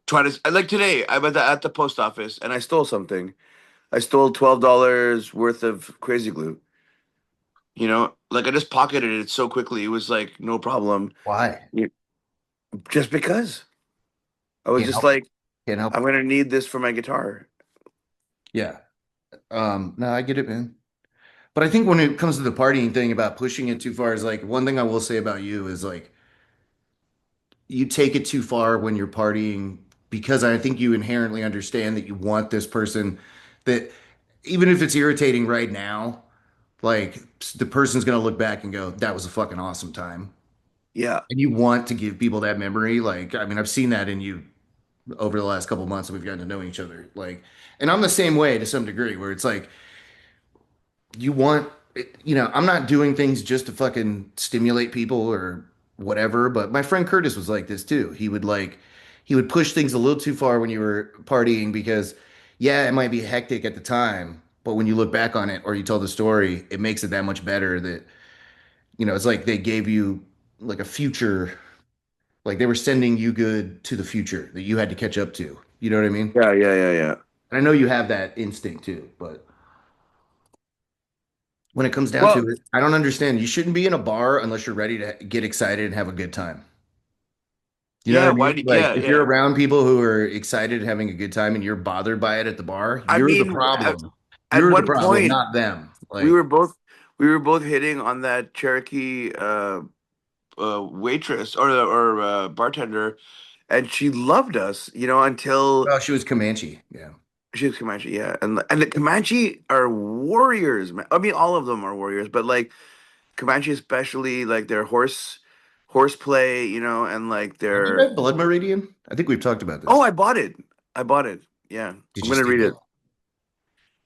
[SPEAKER 2] try to like today, I'm at the post office and I stole something. I stole $12 worth of crazy glue. Like I just pocketed it so quickly. It was like no problem.
[SPEAKER 1] Why?
[SPEAKER 2] You- Just because I was
[SPEAKER 1] Can't
[SPEAKER 2] just
[SPEAKER 1] help it.
[SPEAKER 2] like,
[SPEAKER 1] Can't help
[SPEAKER 2] I'm
[SPEAKER 1] it.
[SPEAKER 2] gonna need this for my guitar.
[SPEAKER 1] Yeah. No, I get it, man. But I think when it comes to the partying thing about pushing it too far is like one thing I will say about you is like you take it too far when you're partying because I think you inherently understand that you want this person that even if it's irritating right now, like the person's gonna look back and go, that was a fucking awesome time.
[SPEAKER 2] Yeah,
[SPEAKER 1] And you want to give people that memory. Like, I mean, I've seen that in you over the last couple of months that we've gotten to know each other. Like, and I'm the same way to some degree where it's like you want I'm not doing things just to fucking stimulate people or whatever, but my friend Curtis was like this too. He would push things a little too far when you were partying because yeah, it might be hectic at the time, but when you look back on it or you tell the story, it makes it that much better that it's like they gave you like a future, like they were sending you good to the future that you had to catch up to. You know what I mean?
[SPEAKER 2] yeah, yeah, yeah, yeah.
[SPEAKER 1] And I know you have that instinct too, but when it comes down
[SPEAKER 2] Well,
[SPEAKER 1] to it, I don't understand. You shouldn't be in a bar unless you're ready to get excited and have a good time. You know what
[SPEAKER 2] yeah.
[SPEAKER 1] I
[SPEAKER 2] Why?
[SPEAKER 1] mean? Like
[SPEAKER 2] Yeah,
[SPEAKER 1] if you're
[SPEAKER 2] yeah.
[SPEAKER 1] around people who are excited and having a good time and you're bothered by it at the bar,
[SPEAKER 2] I
[SPEAKER 1] you're the
[SPEAKER 2] mean,
[SPEAKER 1] problem.
[SPEAKER 2] at
[SPEAKER 1] You're the
[SPEAKER 2] one
[SPEAKER 1] problem,
[SPEAKER 2] point,
[SPEAKER 1] not them.
[SPEAKER 2] we were
[SPEAKER 1] Like,
[SPEAKER 2] both we were both hitting on that Cherokee waitress or bartender, and she loved us, until
[SPEAKER 1] oh, she was Comanche. Yeah.
[SPEAKER 2] she was Comanche. Yeah, and the Comanche are warriors, man. I mean, all of them are warriors, but like Comanche especially, like their horseplay, and like
[SPEAKER 1] Have you
[SPEAKER 2] their.
[SPEAKER 1] read Blood Meridian? I think we've talked about
[SPEAKER 2] Oh,
[SPEAKER 1] this.
[SPEAKER 2] I bought it. I bought it. Yeah,
[SPEAKER 1] Did
[SPEAKER 2] I'm
[SPEAKER 1] you
[SPEAKER 2] gonna read
[SPEAKER 1] steal it?
[SPEAKER 2] it.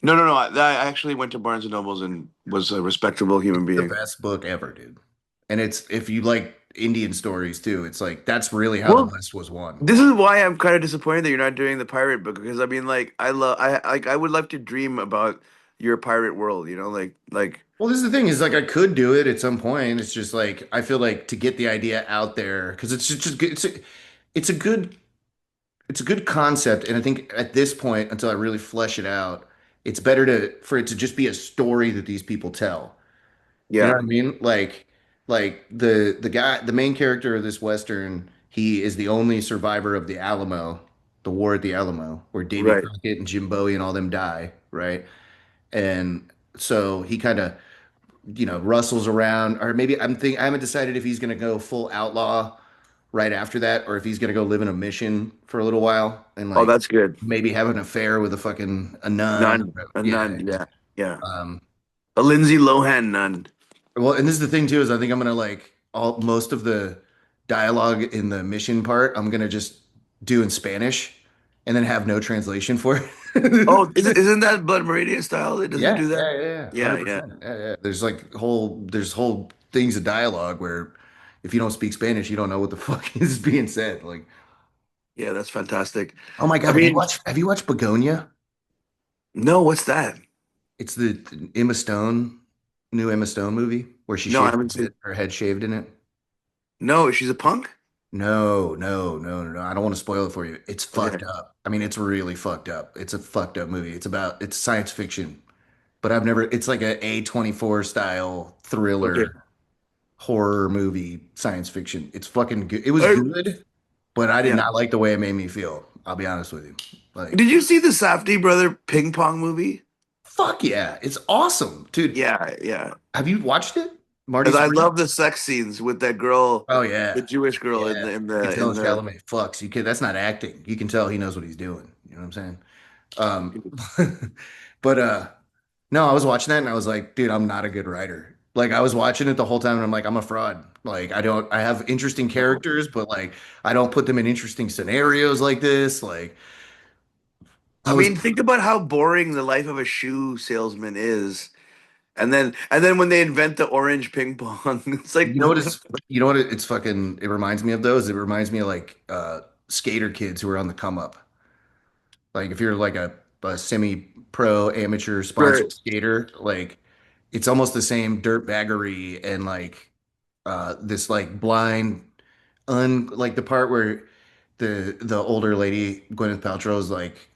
[SPEAKER 2] No, no, no. I actually went to Barnes and Nobles and was a respectable human
[SPEAKER 1] It's the
[SPEAKER 2] being.
[SPEAKER 1] best book ever, dude. And it's if you like Indian stories too, it's like that's really how the
[SPEAKER 2] Well,
[SPEAKER 1] West was won.
[SPEAKER 2] this is why I'm kind of disappointed that you're not doing the pirate book because I mean, like, I would love to dream about your pirate world. Like,
[SPEAKER 1] Well, this is the thing is like I could do it at some point. It's just like I feel like to get the idea out there because it's a good it's a good concept, and I think at this point, until I really flesh it out, it's better for it to just be a story that these people tell. You know
[SPEAKER 2] yeah,
[SPEAKER 1] what I mean? Like the main character of this Western, he is the only survivor of the Alamo, the war at the Alamo, where Davy
[SPEAKER 2] right.
[SPEAKER 1] Crockett and Jim Bowie and all them die, right? And so he kind of rustles around, or maybe I haven't decided if he's gonna go full outlaw right after that, or if he's gonna go live in a mission for a little while and
[SPEAKER 2] Oh,
[SPEAKER 1] like
[SPEAKER 2] that's good.
[SPEAKER 1] maybe have an affair with a nun.
[SPEAKER 2] None, a
[SPEAKER 1] Yeah.
[SPEAKER 2] none. Yeah, yeah.
[SPEAKER 1] Um,
[SPEAKER 2] A Lindsay Lohan none.
[SPEAKER 1] well, and this is the thing too, is I think I'm gonna like all most of the dialogue in the mission part, I'm gonna just do in Spanish and then have no translation for
[SPEAKER 2] Oh,
[SPEAKER 1] it.
[SPEAKER 2] isn't that Blood Meridian style? It doesn't
[SPEAKER 1] Yeah,
[SPEAKER 2] do that.
[SPEAKER 1] yeah, yeah, yeah,
[SPEAKER 2] Yeah, yeah,
[SPEAKER 1] 100%. Yeah, yeah. There's whole things of dialogue where if you don't speak Spanish, you don't know what the fuck is being said. Like,
[SPEAKER 2] yeah. That's fantastic.
[SPEAKER 1] oh my
[SPEAKER 2] I
[SPEAKER 1] God,
[SPEAKER 2] mean,
[SPEAKER 1] have you watched Begonia?
[SPEAKER 2] no, what's that?
[SPEAKER 1] It's the Emma Stone. new Emma Stone movie where she
[SPEAKER 2] No, I
[SPEAKER 1] shaved
[SPEAKER 2] haven't seen.
[SPEAKER 1] her head shaved in it?
[SPEAKER 2] No, she's a punk.
[SPEAKER 1] No, no, no, no, no. I don't want to spoil it for you. It's fucked
[SPEAKER 2] Okay.
[SPEAKER 1] up. I mean, it's really fucked up. It's a fucked up movie. It's science fiction, but I've never, it's like a A24 style
[SPEAKER 2] Okay.
[SPEAKER 1] thriller horror movie science fiction. It's fucking good. It was
[SPEAKER 2] I,
[SPEAKER 1] good, but I did
[SPEAKER 2] yeah.
[SPEAKER 1] not like the way it made me feel. I'll be honest with you. Like,
[SPEAKER 2] Did you see the Safdie brother ping pong movie?
[SPEAKER 1] fuck yeah. It's awesome. Dude,
[SPEAKER 2] Yeah, yeah.
[SPEAKER 1] have you watched it? Marty
[SPEAKER 2] 'Cause I
[SPEAKER 1] Screen?
[SPEAKER 2] love the sex scenes with that girl,
[SPEAKER 1] Oh
[SPEAKER 2] the
[SPEAKER 1] yeah.
[SPEAKER 2] Jewish girl in
[SPEAKER 1] Yeah.
[SPEAKER 2] the in
[SPEAKER 1] You can
[SPEAKER 2] the
[SPEAKER 1] tell
[SPEAKER 2] in the.
[SPEAKER 1] Chalamet fucks. You can, that's not acting. You can tell he knows what he's doing. You know what I'm saying? But no, I was watching that and I was like, dude, I'm not a good writer. Like I was watching it the whole time and I'm like, I'm a fraud. Like I have interesting
[SPEAKER 2] No.
[SPEAKER 1] characters, but like I don't put them in interesting scenarios like this. Like I
[SPEAKER 2] I
[SPEAKER 1] was,
[SPEAKER 2] mean, think about how boring the life of a shoe salesman is. And then when they invent the orange ping pong, it's like
[SPEAKER 1] you know what
[SPEAKER 2] what the
[SPEAKER 1] it's, you know what it's fucking, it reminds me of those. It reminds me of like skater kids who are on the come up. Like if you're like a semi-pro amateur
[SPEAKER 2] right.
[SPEAKER 1] sponsored skater, like it's almost the same dirt baggery and like this like blind un like the part where the older lady Gwyneth Paltrow is like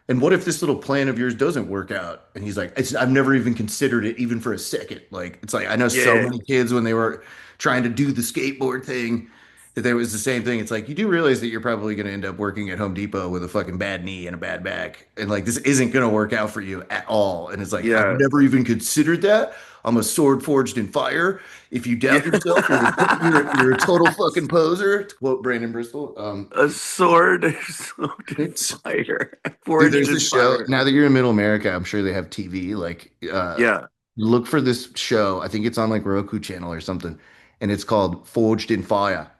[SPEAKER 1] and what if this little plan of yours doesn't work out? And he's like, I've never even considered it, even for a second. Like, it's like, I know so
[SPEAKER 2] Yeah,
[SPEAKER 1] many kids when they were trying to do the skateboard thing, that there was the same thing. It's like, you do realize that you're probably going to end up working at Home Depot with a fucking bad knee and a bad back. And like, this isn't going to work out for you at all. And it's like, I've
[SPEAKER 2] yeah,
[SPEAKER 1] never even considered that. I'm a sword forged in fire. If you doubt yourself, you're a total
[SPEAKER 2] yeah.
[SPEAKER 1] fucking poser, to quote Brandon Bristol.
[SPEAKER 2] A sword soaked in
[SPEAKER 1] It's
[SPEAKER 2] fire,
[SPEAKER 1] Dude,
[SPEAKER 2] forged
[SPEAKER 1] there's
[SPEAKER 2] in
[SPEAKER 1] this show.
[SPEAKER 2] fire.
[SPEAKER 1] Now that you're in Middle America, I'm sure they have TV. Like,
[SPEAKER 2] Yeah.
[SPEAKER 1] look for this show. I think it's on like Roku channel or something, and it's called Forged in Fire.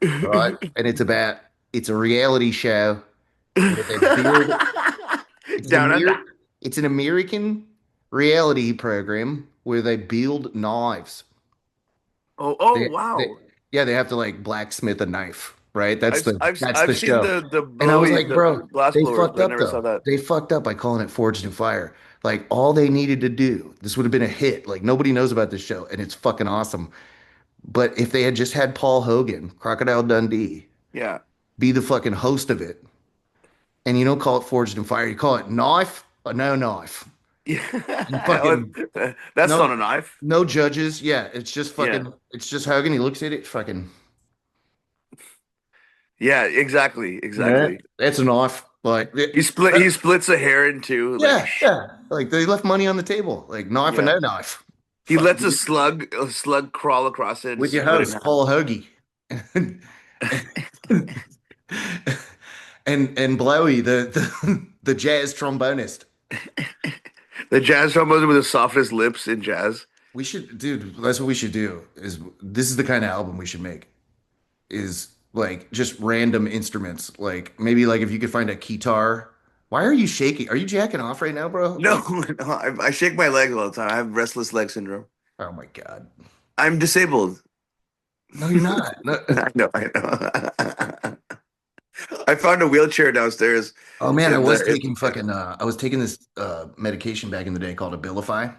[SPEAKER 1] Right? And it's a reality show where they build. It's an
[SPEAKER 2] Down under.
[SPEAKER 1] It's an American reality program where they build knives.
[SPEAKER 2] Oh, oh,
[SPEAKER 1] They
[SPEAKER 2] wow.
[SPEAKER 1] yeah, they have to like blacksmith a knife, right? That's the
[SPEAKER 2] I've seen
[SPEAKER 1] show.
[SPEAKER 2] the
[SPEAKER 1] And I was
[SPEAKER 2] blowy
[SPEAKER 1] like,
[SPEAKER 2] the
[SPEAKER 1] bro,
[SPEAKER 2] glass
[SPEAKER 1] they
[SPEAKER 2] blowers,
[SPEAKER 1] fucked
[SPEAKER 2] but I
[SPEAKER 1] up
[SPEAKER 2] never saw
[SPEAKER 1] though.
[SPEAKER 2] that.
[SPEAKER 1] They fucked up by calling it Forged in Fire. Like all they needed to do, this would have been a hit. Like nobody knows about this show, and it's fucking awesome. But if they had just had Paul Hogan, Crocodile Dundee,
[SPEAKER 2] Yeah.
[SPEAKER 1] be the fucking host of it, and you don't call it Forged in Fire, you call it Knife, or no knife. You
[SPEAKER 2] Yeah.
[SPEAKER 1] fucking
[SPEAKER 2] That's not
[SPEAKER 1] no
[SPEAKER 2] a knife.
[SPEAKER 1] no judges. Yeah, it's just
[SPEAKER 2] Yeah.
[SPEAKER 1] fucking it's just Hogan. He looks at it, fucking
[SPEAKER 2] Yeah, exactly.
[SPEAKER 1] yeah,
[SPEAKER 2] Exactly.
[SPEAKER 1] that's a knife. Like
[SPEAKER 2] He splits a hair in two, like
[SPEAKER 1] yeah, yeah. Like they left money on the table. Like knife or
[SPEAKER 2] yeah.
[SPEAKER 1] no knife.
[SPEAKER 2] He
[SPEAKER 1] Fuck
[SPEAKER 2] lets
[SPEAKER 1] you.
[SPEAKER 2] a slug crawl across it and
[SPEAKER 1] With your
[SPEAKER 2] split it in
[SPEAKER 1] host,
[SPEAKER 2] half.
[SPEAKER 1] Paul Hoagie. And Blowy, the jazz trombonist.
[SPEAKER 2] The jazz trombone with the softest lips in jazz.
[SPEAKER 1] We should, dude, that's what we should do. Is this is the kind of album we should make. Is like just random instruments. Like maybe like if you could find a guitar. Why are you shaking? Are you jacking off right now, bro?
[SPEAKER 2] No,
[SPEAKER 1] Like,
[SPEAKER 2] no, I shake my legs all the time. I have restless leg syndrome.
[SPEAKER 1] oh my God.
[SPEAKER 2] I'm disabled.
[SPEAKER 1] No, you're not. No.
[SPEAKER 2] I know, I know. I found a wheelchair downstairs
[SPEAKER 1] Oh man,
[SPEAKER 2] in the in,
[SPEAKER 1] I was taking this medication back in the day called Abilify.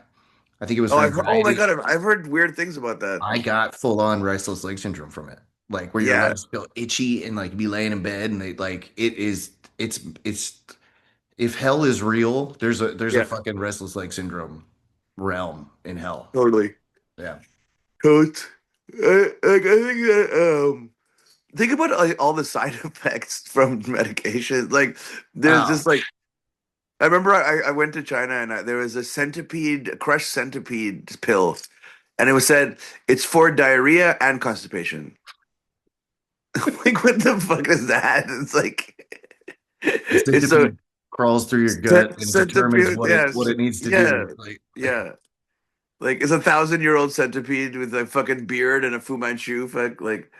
[SPEAKER 1] I think it was
[SPEAKER 2] oh
[SPEAKER 1] for
[SPEAKER 2] I've heard, oh my
[SPEAKER 1] anxiety.
[SPEAKER 2] God, I've heard weird things about that.
[SPEAKER 1] I got full on restless leg syndrome from it. Like where your
[SPEAKER 2] Yeah,
[SPEAKER 1] legs feel itchy and like you be laying in bed and they like it's if hell is real, there's a
[SPEAKER 2] yeah,
[SPEAKER 1] fucking restless leg syndrome realm in hell.
[SPEAKER 2] totally.
[SPEAKER 1] Yeah.
[SPEAKER 2] Coach, I think that think about like, all the side effects from medication. Like there's
[SPEAKER 1] Oh,
[SPEAKER 2] just like I remember I went to China and there was a centipede, crushed centipede pill, and it was said it's for diarrhea and constipation. Like, what the fuck is that? It's like,
[SPEAKER 1] the
[SPEAKER 2] it's a
[SPEAKER 1] centipede crawls through your gut and determines
[SPEAKER 2] centipede.
[SPEAKER 1] what
[SPEAKER 2] Yes,
[SPEAKER 1] it needs to
[SPEAKER 2] yeah,
[SPEAKER 1] do. Like
[SPEAKER 2] yeah. Like, it's 1,000-year-old centipede with a fucking beard and a Fu Manchu. Fuck, like,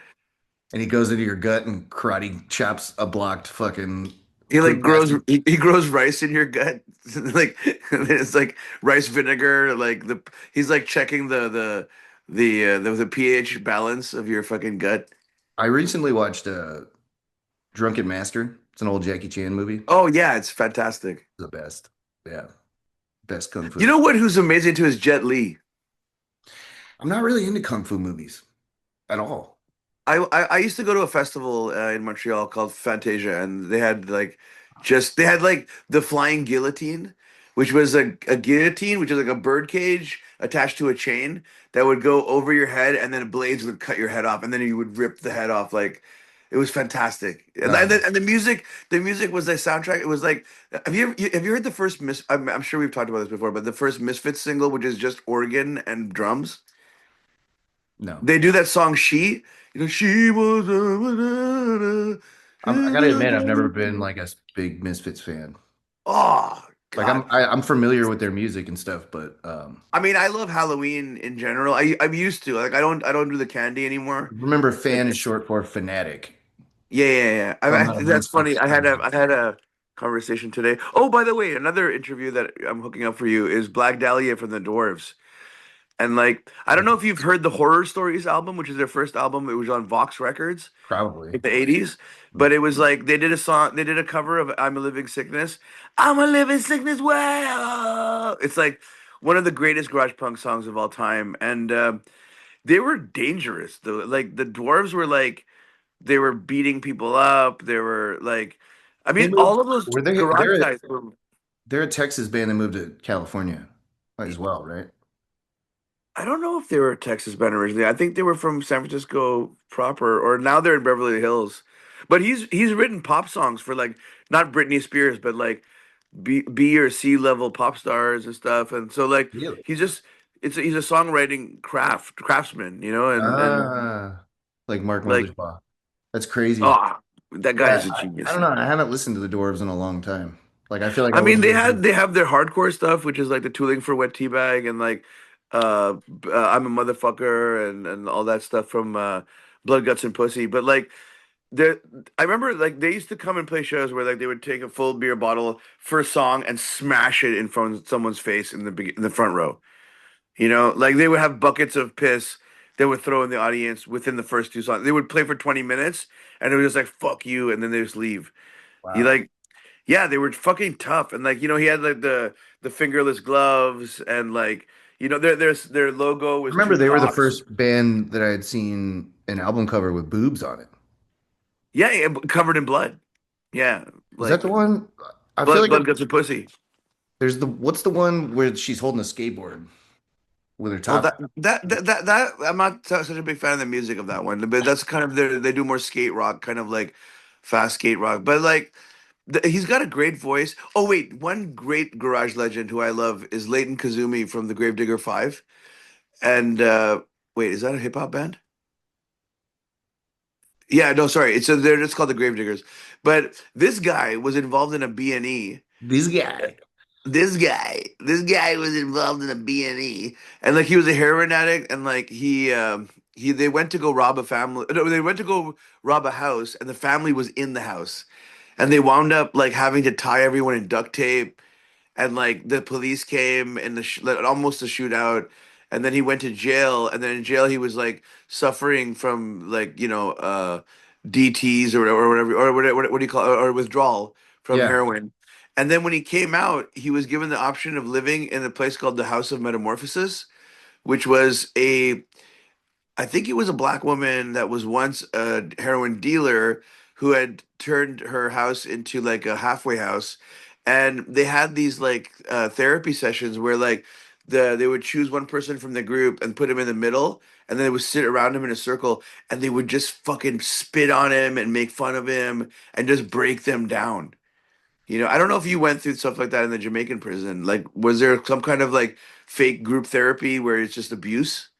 [SPEAKER 1] and he goes into your gut and karate chops a blocked fucking
[SPEAKER 2] he like
[SPEAKER 1] poop
[SPEAKER 2] grows,
[SPEAKER 1] bastard.
[SPEAKER 2] he grows rice in your gut. Like, it's like rice vinegar. Like he's like checking the pH balance of your fucking gut.
[SPEAKER 1] I recently watched Drunken Master. It's an old Jackie Chan movie.
[SPEAKER 2] Oh yeah, it's fantastic.
[SPEAKER 1] The best. Yeah. best kung
[SPEAKER 2] You
[SPEAKER 1] fu.
[SPEAKER 2] know what? Who's amazing too is Jet Li.
[SPEAKER 1] I'm not really into kung fu movies at all.
[SPEAKER 2] I used to go to a festival in Montreal called Fantasia, and they had like the flying guillotine, which was a guillotine, which is like a bird cage attached to a chain that would go over your head, and then blades would cut your head off, and then you would rip the head off. Like it was fantastic, and the music was the soundtrack. It was like, have you heard the first Mis? I'm sure we've talked about this before, but the first Misfits single, which is just organ and drums.
[SPEAKER 1] No.
[SPEAKER 2] They do that song "She." You know, she was a.
[SPEAKER 1] I gotta admit, I've never been like a big Misfits fan.
[SPEAKER 2] Oh
[SPEAKER 1] Like
[SPEAKER 2] God.
[SPEAKER 1] I'm familiar with their music and stuff, but
[SPEAKER 2] I mean, I love Halloween in general. I'm used to like I don't do the candy anymore.
[SPEAKER 1] remember
[SPEAKER 2] Like,
[SPEAKER 1] fan is short for fanatic.
[SPEAKER 2] yeah.
[SPEAKER 1] So I'm not a
[SPEAKER 2] That's
[SPEAKER 1] Misfits
[SPEAKER 2] funny.
[SPEAKER 1] fan.
[SPEAKER 2] I had a conversation today. Oh, by the way, another interview that I'm hooking up for you is Black Dahlia from the Dwarves. And like, I don't know if you've heard the Horror Stories album, which is their first album. It was on Vox Records
[SPEAKER 1] Probably.
[SPEAKER 2] in the 80s. But it was like they did a cover of I'm a Living Sickness. I'm a living sickness. Well, it's like one of the greatest garage punk songs of all time. And they were dangerous. Like the dwarves were like they were beating people up. They were like, I
[SPEAKER 1] They
[SPEAKER 2] mean,
[SPEAKER 1] moved.
[SPEAKER 2] all of those
[SPEAKER 1] Were they?
[SPEAKER 2] garage guys were.
[SPEAKER 1] They're a Texas band that moved to California as well, right?
[SPEAKER 2] I don't know if they were a Texas band originally. I think they were from San Francisco proper, or now they're in Beverly Hills. But he's written pop songs for like not Britney Spears, but like B or C level pop stars and stuff. And so like
[SPEAKER 1] Really?
[SPEAKER 2] he's just he's a songwriting craftsman, you know, and
[SPEAKER 1] Ah, like Mark
[SPEAKER 2] like
[SPEAKER 1] Mothersbaugh. That's crazy.
[SPEAKER 2] oh, that guy
[SPEAKER 1] Yeah,
[SPEAKER 2] is a
[SPEAKER 1] I
[SPEAKER 2] genius.
[SPEAKER 1] don't know. I haven't listened to the Dwarves in a long time. Like I feel like I
[SPEAKER 2] I mean,
[SPEAKER 1] wouldn't really.
[SPEAKER 2] they have their hardcore stuff, which is like the tooling for Wet Teabag and like I'm a motherfucker and all that stuff from Blood, Guts, and Pussy. But like the I remember like they used to come and play shows where like they would take a full beer bottle for a song and smash it in front of someone's face in the front row. You know, like they would have buckets of piss they would throw in the audience within the first two songs. They would play for 20 minutes and it was just like fuck you and then they just leave. You
[SPEAKER 1] Wow.
[SPEAKER 2] like yeah, they were fucking tough, and like you know, he had like the fingerless gloves, and like you know, their logo
[SPEAKER 1] I
[SPEAKER 2] was
[SPEAKER 1] remember
[SPEAKER 2] two
[SPEAKER 1] they were the
[SPEAKER 2] cocks.
[SPEAKER 1] first band that I had seen an album cover with boobs on it.
[SPEAKER 2] Yeah, covered in blood. Yeah,
[SPEAKER 1] Is that the
[SPEAKER 2] like
[SPEAKER 1] one? I feel like
[SPEAKER 2] blood, guts, and pussy.
[SPEAKER 1] there's the what's the one where she's holding a skateboard with her
[SPEAKER 2] Oh,
[SPEAKER 1] top.
[SPEAKER 2] that I'm not such a big fan of the music of that one, but that's kind of they do more skate rock, kind of like fast skate rock, but like. He's got a great voice. Oh wait, one great garage legend who I love is Leighton Kazumi from the Gravedigger Five. And wait, is that a hip hop band? Yeah, no, sorry. They're just called the Gravediggers. But this guy was involved in a B&E.
[SPEAKER 1] This guy.
[SPEAKER 2] This guy was involved in a B&E, and like he was a heroin addict, and like they went to go rob a family. No, they went to go rob a house, and the family was in the house, and they wound up like having to tie everyone in duct tape and like the police came and like, almost a shootout, and then he went to jail, and then in jail he was like suffering from like DTs or whatever or what do you call it, or withdrawal from
[SPEAKER 1] Yeah.
[SPEAKER 2] heroin. And then when he came out, he was given the option of living in a place called the House of Metamorphosis, which was a I think it was a black woman that was once a heroin dealer who had turned her house into like a halfway house. And they had these like therapy sessions where like they would choose one person from the group and put him in the middle, and then they would sit around him in a circle, and they would just fucking spit on him and make fun of him and just break them down. You know, I don't know if you went through stuff like that in the Jamaican prison. Like, was there some kind of like fake group therapy where it's just abuse?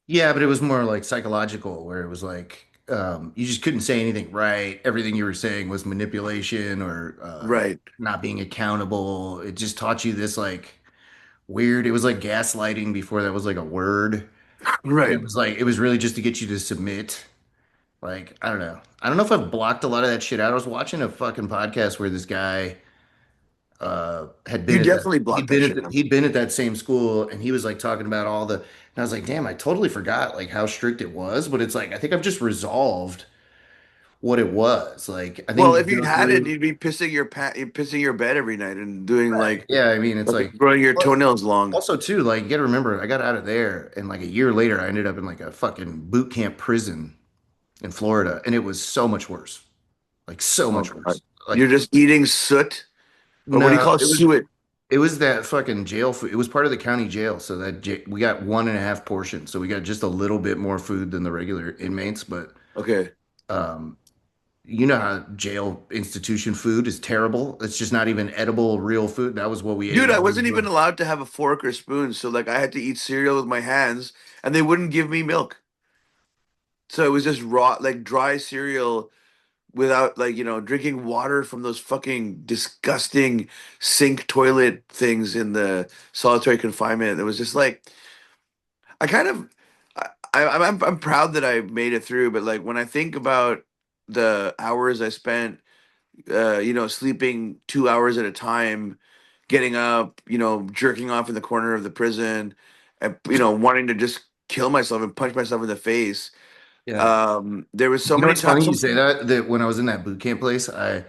[SPEAKER 1] Yeah, but it was more like psychological, where it was like you just couldn't say anything right. Everything you were saying was manipulation or
[SPEAKER 2] Right.
[SPEAKER 1] not being accountable. It just taught you this like weird. It was like gaslighting before that was like a word. And it
[SPEAKER 2] Right.
[SPEAKER 1] was like it was really just to get you to submit. Like, I don't know. I don't know if I've blocked a lot of that shit out. I was watching a fucking podcast where this guy had been
[SPEAKER 2] You
[SPEAKER 1] at that
[SPEAKER 2] definitely block that shit out.
[SPEAKER 1] he'd been at that same school and he was like talking about all the and I was like, damn, I totally forgot like how strict it was, but it's like I think I've just resolved what it was. Like I think
[SPEAKER 2] Well,
[SPEAKER 1] you
[SPEAKER 2] if you'd
[SPEAKER 1] go
[SPEAKER 2] had it,
[SPEAKER 1] through.
[SPEAKER 2] you'd be pissing your bed every night and doing
[SPEAKER 1] Right. Yeah, I mean, it's like,
[SPEAKER 2] growing your
[SPEAKER 1] well,
[SPEAKER 2] toenails long.
[SPEAKER 1] also too, like you got to remember, I got out of there, and like a year later, I ended up in like a fucking boot camp prison in Florida, and it was so much worse, like so
[SPEAKER 2] Oh
[SPEAKER 1] much
[SPEAKER 2] God.
[SPEAKER 1] worse. Like
[SPEAKER 2] You're just eating soot, or what do you
[SPEAKER 1] no,
[SPEAKER 2] call it? Suet?
[SPEAKER 1] it was that fucking jail food. It was part of the county jail, so that we got one and a half portion, so we got just a little bit more food than the regular inmates, but
[SPEAKER 2] Okay.
[SPEAKER 1] um. You know how jail institution food is terrible. It's just not even edible, real food. That was what we ate
[SPEAKER 2] Dude, I
[SPEAKER 1] while we
[SPEAKER 2] wasn't
[SPEAKER 1] were.
[SPEAKER 2] even allowed to have a fork or spoon, so like I had to eat cereal with my hands, and they wouldn't give me milk. So it was just raw, like dry cereal without like, drinking water from those fucking disgusting sink toilet things in the solitary confinement. It was just like I kind of I'm proud that I made it through, but like when I think about the hours I spent sleeping 2 hours at a time, getting up, jerking off in the corner of the prison, and wanting to just kill myself and punch myself in the face.
[SPEAKER 1] Yeah.
[SPEAKER 2] There was so
[SPEAKER 1] You know
[SPEAKER 2] many
[SPEAKER 1] what's funny?
[SPEAKER 2] times.
[SPEAKER 1] You say that when I was in that boot camp place, I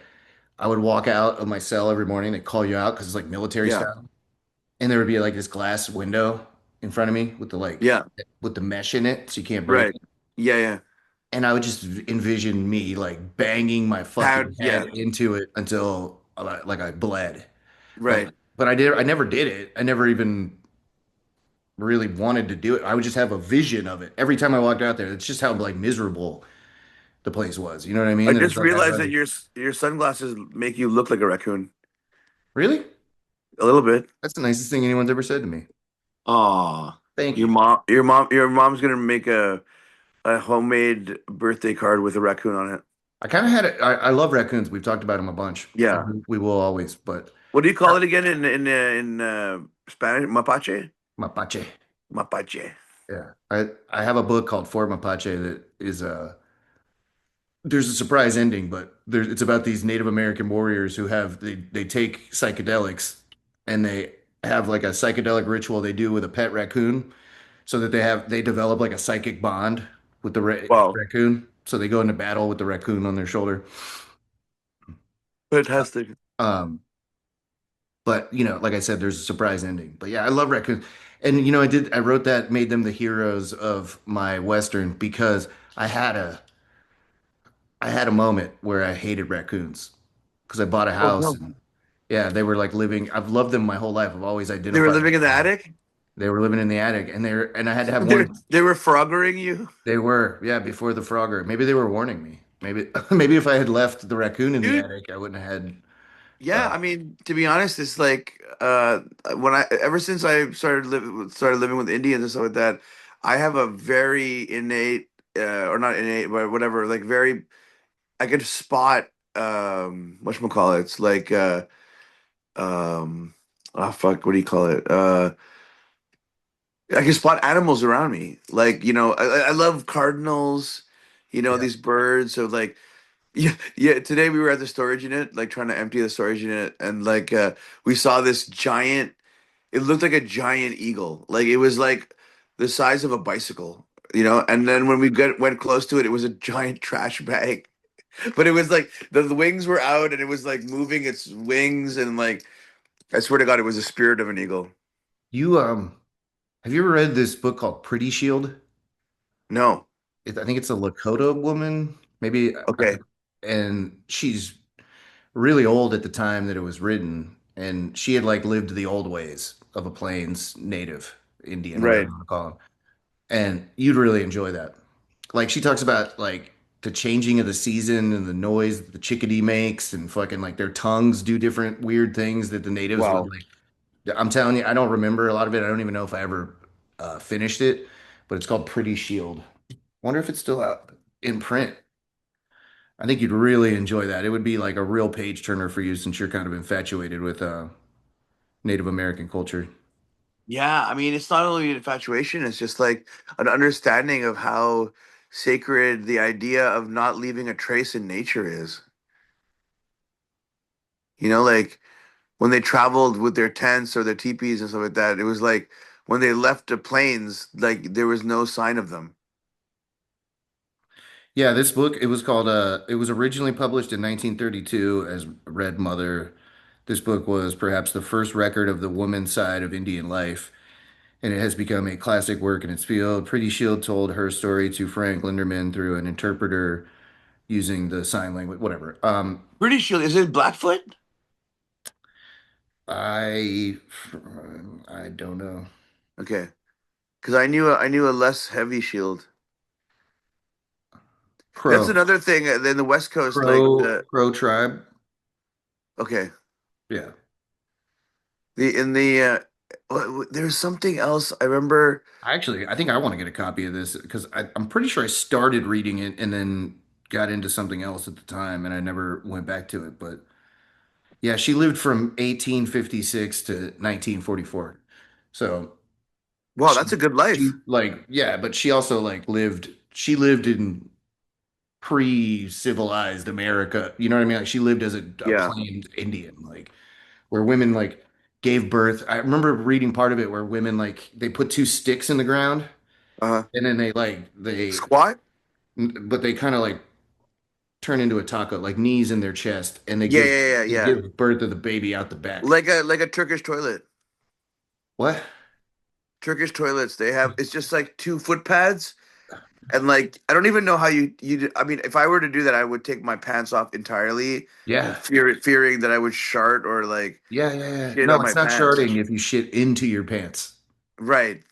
[SPEAKER 1] would walk out of my cell every morning. They call you out because it's like military
[SPEAKER 2] Yeah,
[SPEAKER 1] style, and there would be like this glass window in front of me with
[SPEAKER 2] yeah,
[SPEAKER 1] the mesh in it, so you can't break
[SPEAKER 2] right.
[SPEAKER 1] it.
[SPEAKER 2] Yeah, yeah.
[SPEAKER 1] And I would just envision me like banging my fucking head
[SPEAKER 2] Yeah,
[SPEAKER 1] into it until like I bled. But
[SPEAKER 2] right.
[SPEAKER 1] I never did it. I never even really wanted to do it. I would just have a vision of it every time I walked out there. It's just how like miserable the place was. You know what I
[SPEAKER 2] I
[SPEAKER 1] mean? That it's
[SPEAKER 2] just
[SPEAKER 1] like I'd
[SPEAKER 2] realized that
[SPEAKER 1] rather.
[SPEAKER 2] your sunglasses make you look like a raccoon.
[SPEAKER 1] Really?
[SPEAKER 2] A little bit.
[SPEAKER 1] That's the nicest thing anyone's ever said to me.
[SPEAKER 2] Aw.
[SPEAKER 1] Thank
[SPEAKER 2] Your
[SPEAKER 1] you.
[SPEAKER 2] mom your mom's gonna make a homemade birthday card with a raccoon on it.
[SPEAKER 1] I kind of had it. I love raccoons. We've talked about them a bunch.
[SPEAKER 2] Yeah.
[SPEAKER 1] We will always, but
[SPEAKER 2] What do you call it again in Spanish? Mapache?
[SPEAKER 1] mapache.
[SPEAKER 2] Mapache.
[SPEAKER 1] Yeah. I have a book called For Mapache that is there's a surprise ending, but it's about these Native American warriors who they take psychedelics and they have like a psychedelic ritual they do with a pet raccoon so that they develop like a psychic bond with the
[SPEAKER 2] Wow.
[SPEAKER 1] raccoon. So they go into battle with the raccoon on their shoulder.
[SPEAKER 2] Fantastic.
[SPEAKER 1] Um, but like I said, there's a surprise ending. But yeah, I love raccoons. And I wrote that, made them the heroes of my Western because I had a I had a moment where I hated raccoons because I bought a
[SPEAKER 2] Oh
[SPEAKER 1] house
[SPEAKER 2] no.
[SPEAKER 1] and yeah, they were like living. I've loved them my whole life. I've always
[SPEAKER 2] They were
[SPEAKER 1] identified
[SPEAKER 2] living in the
[SPEAKER 1] them.
[SPEAKER 2] attic?
[SPEAKER 1] They were living in the attic, and I had to have
[SPEAKER 2] They
[SPEAKER 1] warning.
[SPEAKER 2] they were froggering you?
[SPEAKER 1] They were, yeah, before the Frogger. Maybe they were warning me. Maybe maybe if I had left the raccoon in the
[SPEAKER 2] Dude,
[SPEAKER 1] attic, I wouldn't have had.
[SPEAKER 2] yeah, I mean, to be honest, it's like when I ever since I started living with Indians and stuff like that, I have a very innate or not innate, but whatever, like very I could spot whatchamacallit, it's like um oh fuck, what do you call it? I can spot animals around me. Like, I love cardinals,
[SPEAKER 1] Yeah.
[SPEAKER 2] these birds. So like, yeah, yeah. Today we were at the storage unit, like trying to empty the storage unit, and like we saw this giant. It looked like a giant eagle. Like it was like the size of a bicycle, And then when went close to it, it was a giant trash bag. But it was like the wings were out, and it was like moving its wings, and like I swear to God, it was the spirit of an eagle.
[SPEAKER 1] You have you ever read this book called Pretty Shield?
[SPEAKER 2] No.
[SPEAKER 1] I think it's a Lakota woman, maybe,
[SPEAKER 2] Okay.
[SPEAKER 1] and she's really old at the time that it was written, and she had like lived the old ways of a Plains native Indian, whatever
[SPEAKER 2] Right.
[SPEAKER 1] you want to call them. And you'd really enjoy that. Like she talks about like the changing of the season and the noise that the chickadee makes and fucking like their tongues do different weird things that the natives would
[SPEAKER 2] Wow.
[SPEAKER 1] like. I'm telling you, I don't remember a lot of it. I don't even know if I ever finished it, but it's called Pretty Shield. Wonder if it's still out in print. I think you'd really enjoy that. It would be like a real page turner for you since you're kind of infatuated with Native American culture.
[SPEAKER 2] Yeah, I mean, it's not only an infatuation, it's just like an understanding of how sacred the idea of not leaving a trace in nature is. Like when they traveled with their tents or their teepees and stuff like that, it was like when they left the plains, like there was no sign of them.
[SPEAKER 1] Yeah, this book, it was called it was originally published in 1932 as Red Mother. This book was perhaps the first record of the woman's side of Indian life, and it has become a classic work in its field. Pretty Shield told her story to Frank Linderman through an interpreter using the sign language, whatever.
[SPEAKER 2] Pretty sure is it Blackfoot?
[SPEAKER 1] I I don't know.
[SPEAKER 2] Okay, because I knew a less heavy shield. That's
[SPEAKER 1] Crow,
[SPEAKER 2] another thing. In the West Coast, like the
[SPEAKER 1] Crow tribe.
[SPEAKER 2] okay,
[SPEAKER 1] Yeah.
[SPEAKER 2] the in the there's something else I remember.
[SPEAKER 1] I think I want to get a copy of this because I'm pretty sure I started reading it and then got into something else at the time, and I never went back to it. But yeah, she lived from 1856 to 1944. So
[SPEAKER 2] Wow, that's a good life.
[SPEAKER 1] she like yeah, but she also like she lived in pre-civilized America. You know what I mean? Like she lived as a
[SPEAKER 2] Yeah.
[SPEAKER 1] plain Indian, like where women like gave birth. I remember reading part of it where women like they put two sticks in the ground
[SPEAKER 2] Uh-huh.
[SPEAKER 1] and then
[SPEAKER 2] Squat?
[SPEAKER 1] but they kind of like turn into a taco, like knees in their chest, and
[SPEAKER 2] Yeah, yeah, yeah,
[SPEAKER 1] they
[SPEAKER 2] yeah.
[SPEAKER 1] give birth to the baby out the back.
[SPEAKER 2] Like a Turkish toilet.
[SPEAKER 1] What?
[SPEAKER 2] Turkish toilets, they have it's just like two foot pads and like I don't even know how I mean, if I were to do that, I would take my pants off entirely,
[SPEAKER 1] Yeah.
[SPEAKER 2] fearing that I would shart or like
[SPEAKER 1] Yeah, yeah, yeah.
[SPEAKER 2] shit
[SPEAKER 1] No,
[SPEAKER 2] on my
[SPEAKER 1] it's not
[SPEAKER 2] pants.
[SPEAKER 1] sharding if you shit into your pants.
[SPEAKER 2] Right.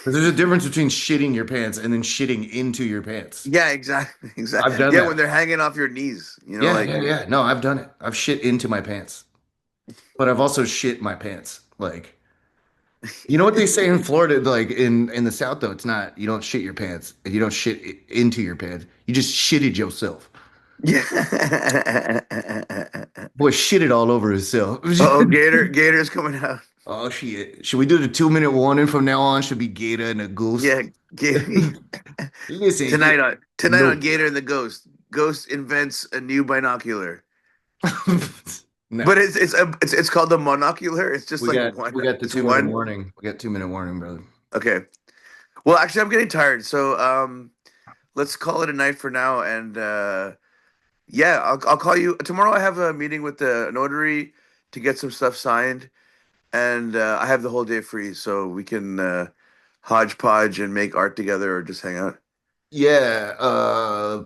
[SPEAKER 1] But there's a difference between shitting your pants and then shitting into your pants.
[SPEAKER 2] Yeah, exactly.
[SPEAKER 1] I've
[SPEAKER 2] Exactly.
[SPEAKER 1] done
[SPEAKER 2] Yeah, when
[SPEAKER 1] that.
[SPEAKER 2] they're hanging off your knees, you know,
[SPEAKER 1] Yeah,
[SPEAKER 2] like
[SPEAKER 1] yeah, yeah. No, I've done it. I've shit into my pants, but I've also shit my pants. Like, you know what they say in Florida, like in the South though, it's not you don't shit your pants. You don't shit into your pants. You just shitted yourself.
[SPEAKER 2] yeah.
[SPEAKER 1] Boy, shitted all over himself.
[SPEAKER 2] Uh-oh, Gator's coming out.
[SPEAKER 1] Oh shit. Should we do the 2 minute warning from now on? Should be Gator and a goose.
[SPEAKER 2] Yeah, Gator.
[SPEAKER 1] Listen here.
[SPEAKER 2] Tonight on
[SPEAKER 1] No.
[SPEAKER 2] Gator and the Ghost. Ghost invents a new binocular.
[SPEAKER 1] No.
[SPEAKER 2] But it's called the monocular. It's just like one.
[SPEAKER 1] We got the
[SPEAKER 2] It's
[SPEAKER 1] 2 minute
[SPEAKER 2] one.
[SPEAKER 1] warning. We got 2 minute warning, brother.
[SPEAKER 2] Okay. Well, actually, I'm getting tired, so let's call it a night for now. And yeah, I'll call you tomorrow. I have a meeting with the notary to get some stuff signed, and I have the whole day free, so we can hodgepodge and make art together or just hang out.
[SPEAKER 1] Yeah,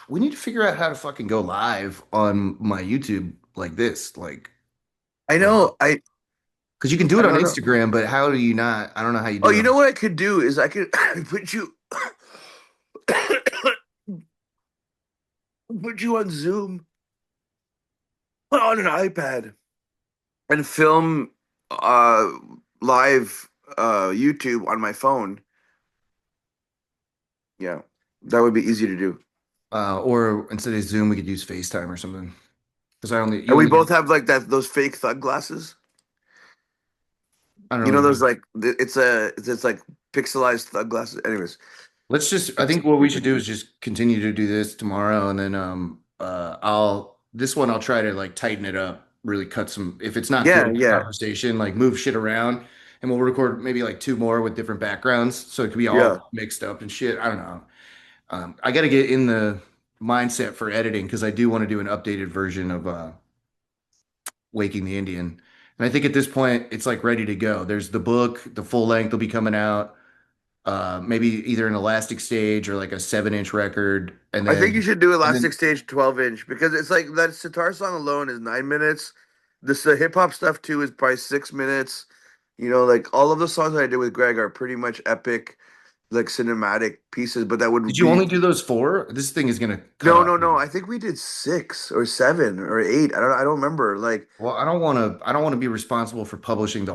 [SPEAKER 1] we need to figure out how to fucking go live on my YouTube like this. Like,
[SPEAKER 2] I know.
[SPEAKER 1] because you can do
[SPEAKER 2] I
[SPEAKER 1] it on
[SPEAKER 2] don't know.
[SPEAKER 1] Instagram, but how do you not? I don't know how you
[SPEAKER 2] Oh,
[SPEAKER 1] do it
[SPEAKER 2] you know
[SPEAKER 1] on.
[SPEAKER 2] what I could do is I could put you put you on Zoom on an iPad and film uh live YouTube on my phone. Yeah, that would be easy to do.
[SPEAKER 1] Or instead of Zoom, we could use FaceTime or something. Because
[SPEAKER 2] And
[SPEAKER 1] you
[SPEAKER 2] we
[SPEAKER 1] only,
[SPEAKER 2] both have like that those fake thug glasses.
[SPEAKER 1] I don't
[SPEAKER 2] You know
[SPEAKER 1] know.
[SPEAKER 2] those like it's like pixelized thug glasses. Anyways,
[SPEAKER 1] I think what we should do is just continue to do this tomorrow, and then this one I'll try to like tighten it up, really cut some. If it's not
[SPEAKER 2] yeah,
[SPEAKER 1] good
[SPEAKER 2] yeah,
[SPEAKER 1] conversation, like move shit around, and we'll record maybe like two more with different backgrounds, so it could be
[SPEAKER 2] yeah.
[SPEAKER 1] all mixed up and shit. I don't know. I got to get in the mindset for editing because I do want to do an updated version of Waking the Indian. And I think at this point it's like ready to go. There's the book, the full length will be coming out, maybe either an elastic stage or like a 7 inch record,
[SPEAKER 2] I think you should do
[SPEAKER 1] and
[SPEAKER 2] Elastic
[SPEAKER 1] then
[SPEAKER 2] Stage 12 inch because it's like that sitar song alone is 9 minutes. This the hip hop stuff too is probably 6 minutes. You know, like all of the songs that I did with Greg are pretty much epic, like cinematic pieces. But that
[SPEAKER 1] did
[SPEAKER 2] would
[SPEAKER 1] you
[SPEAKER 2] be
[SPEAKER 1] only do those four? This thing is gonna cut
[SPEAKER 2] no,
[SPEAKER 1] off.
[SPEAKER 2] no, no. I think we did 6 or 7 or 8. I don't remember. Like
[SPEAKER 1] Well, I don't want to be responsible for publishing the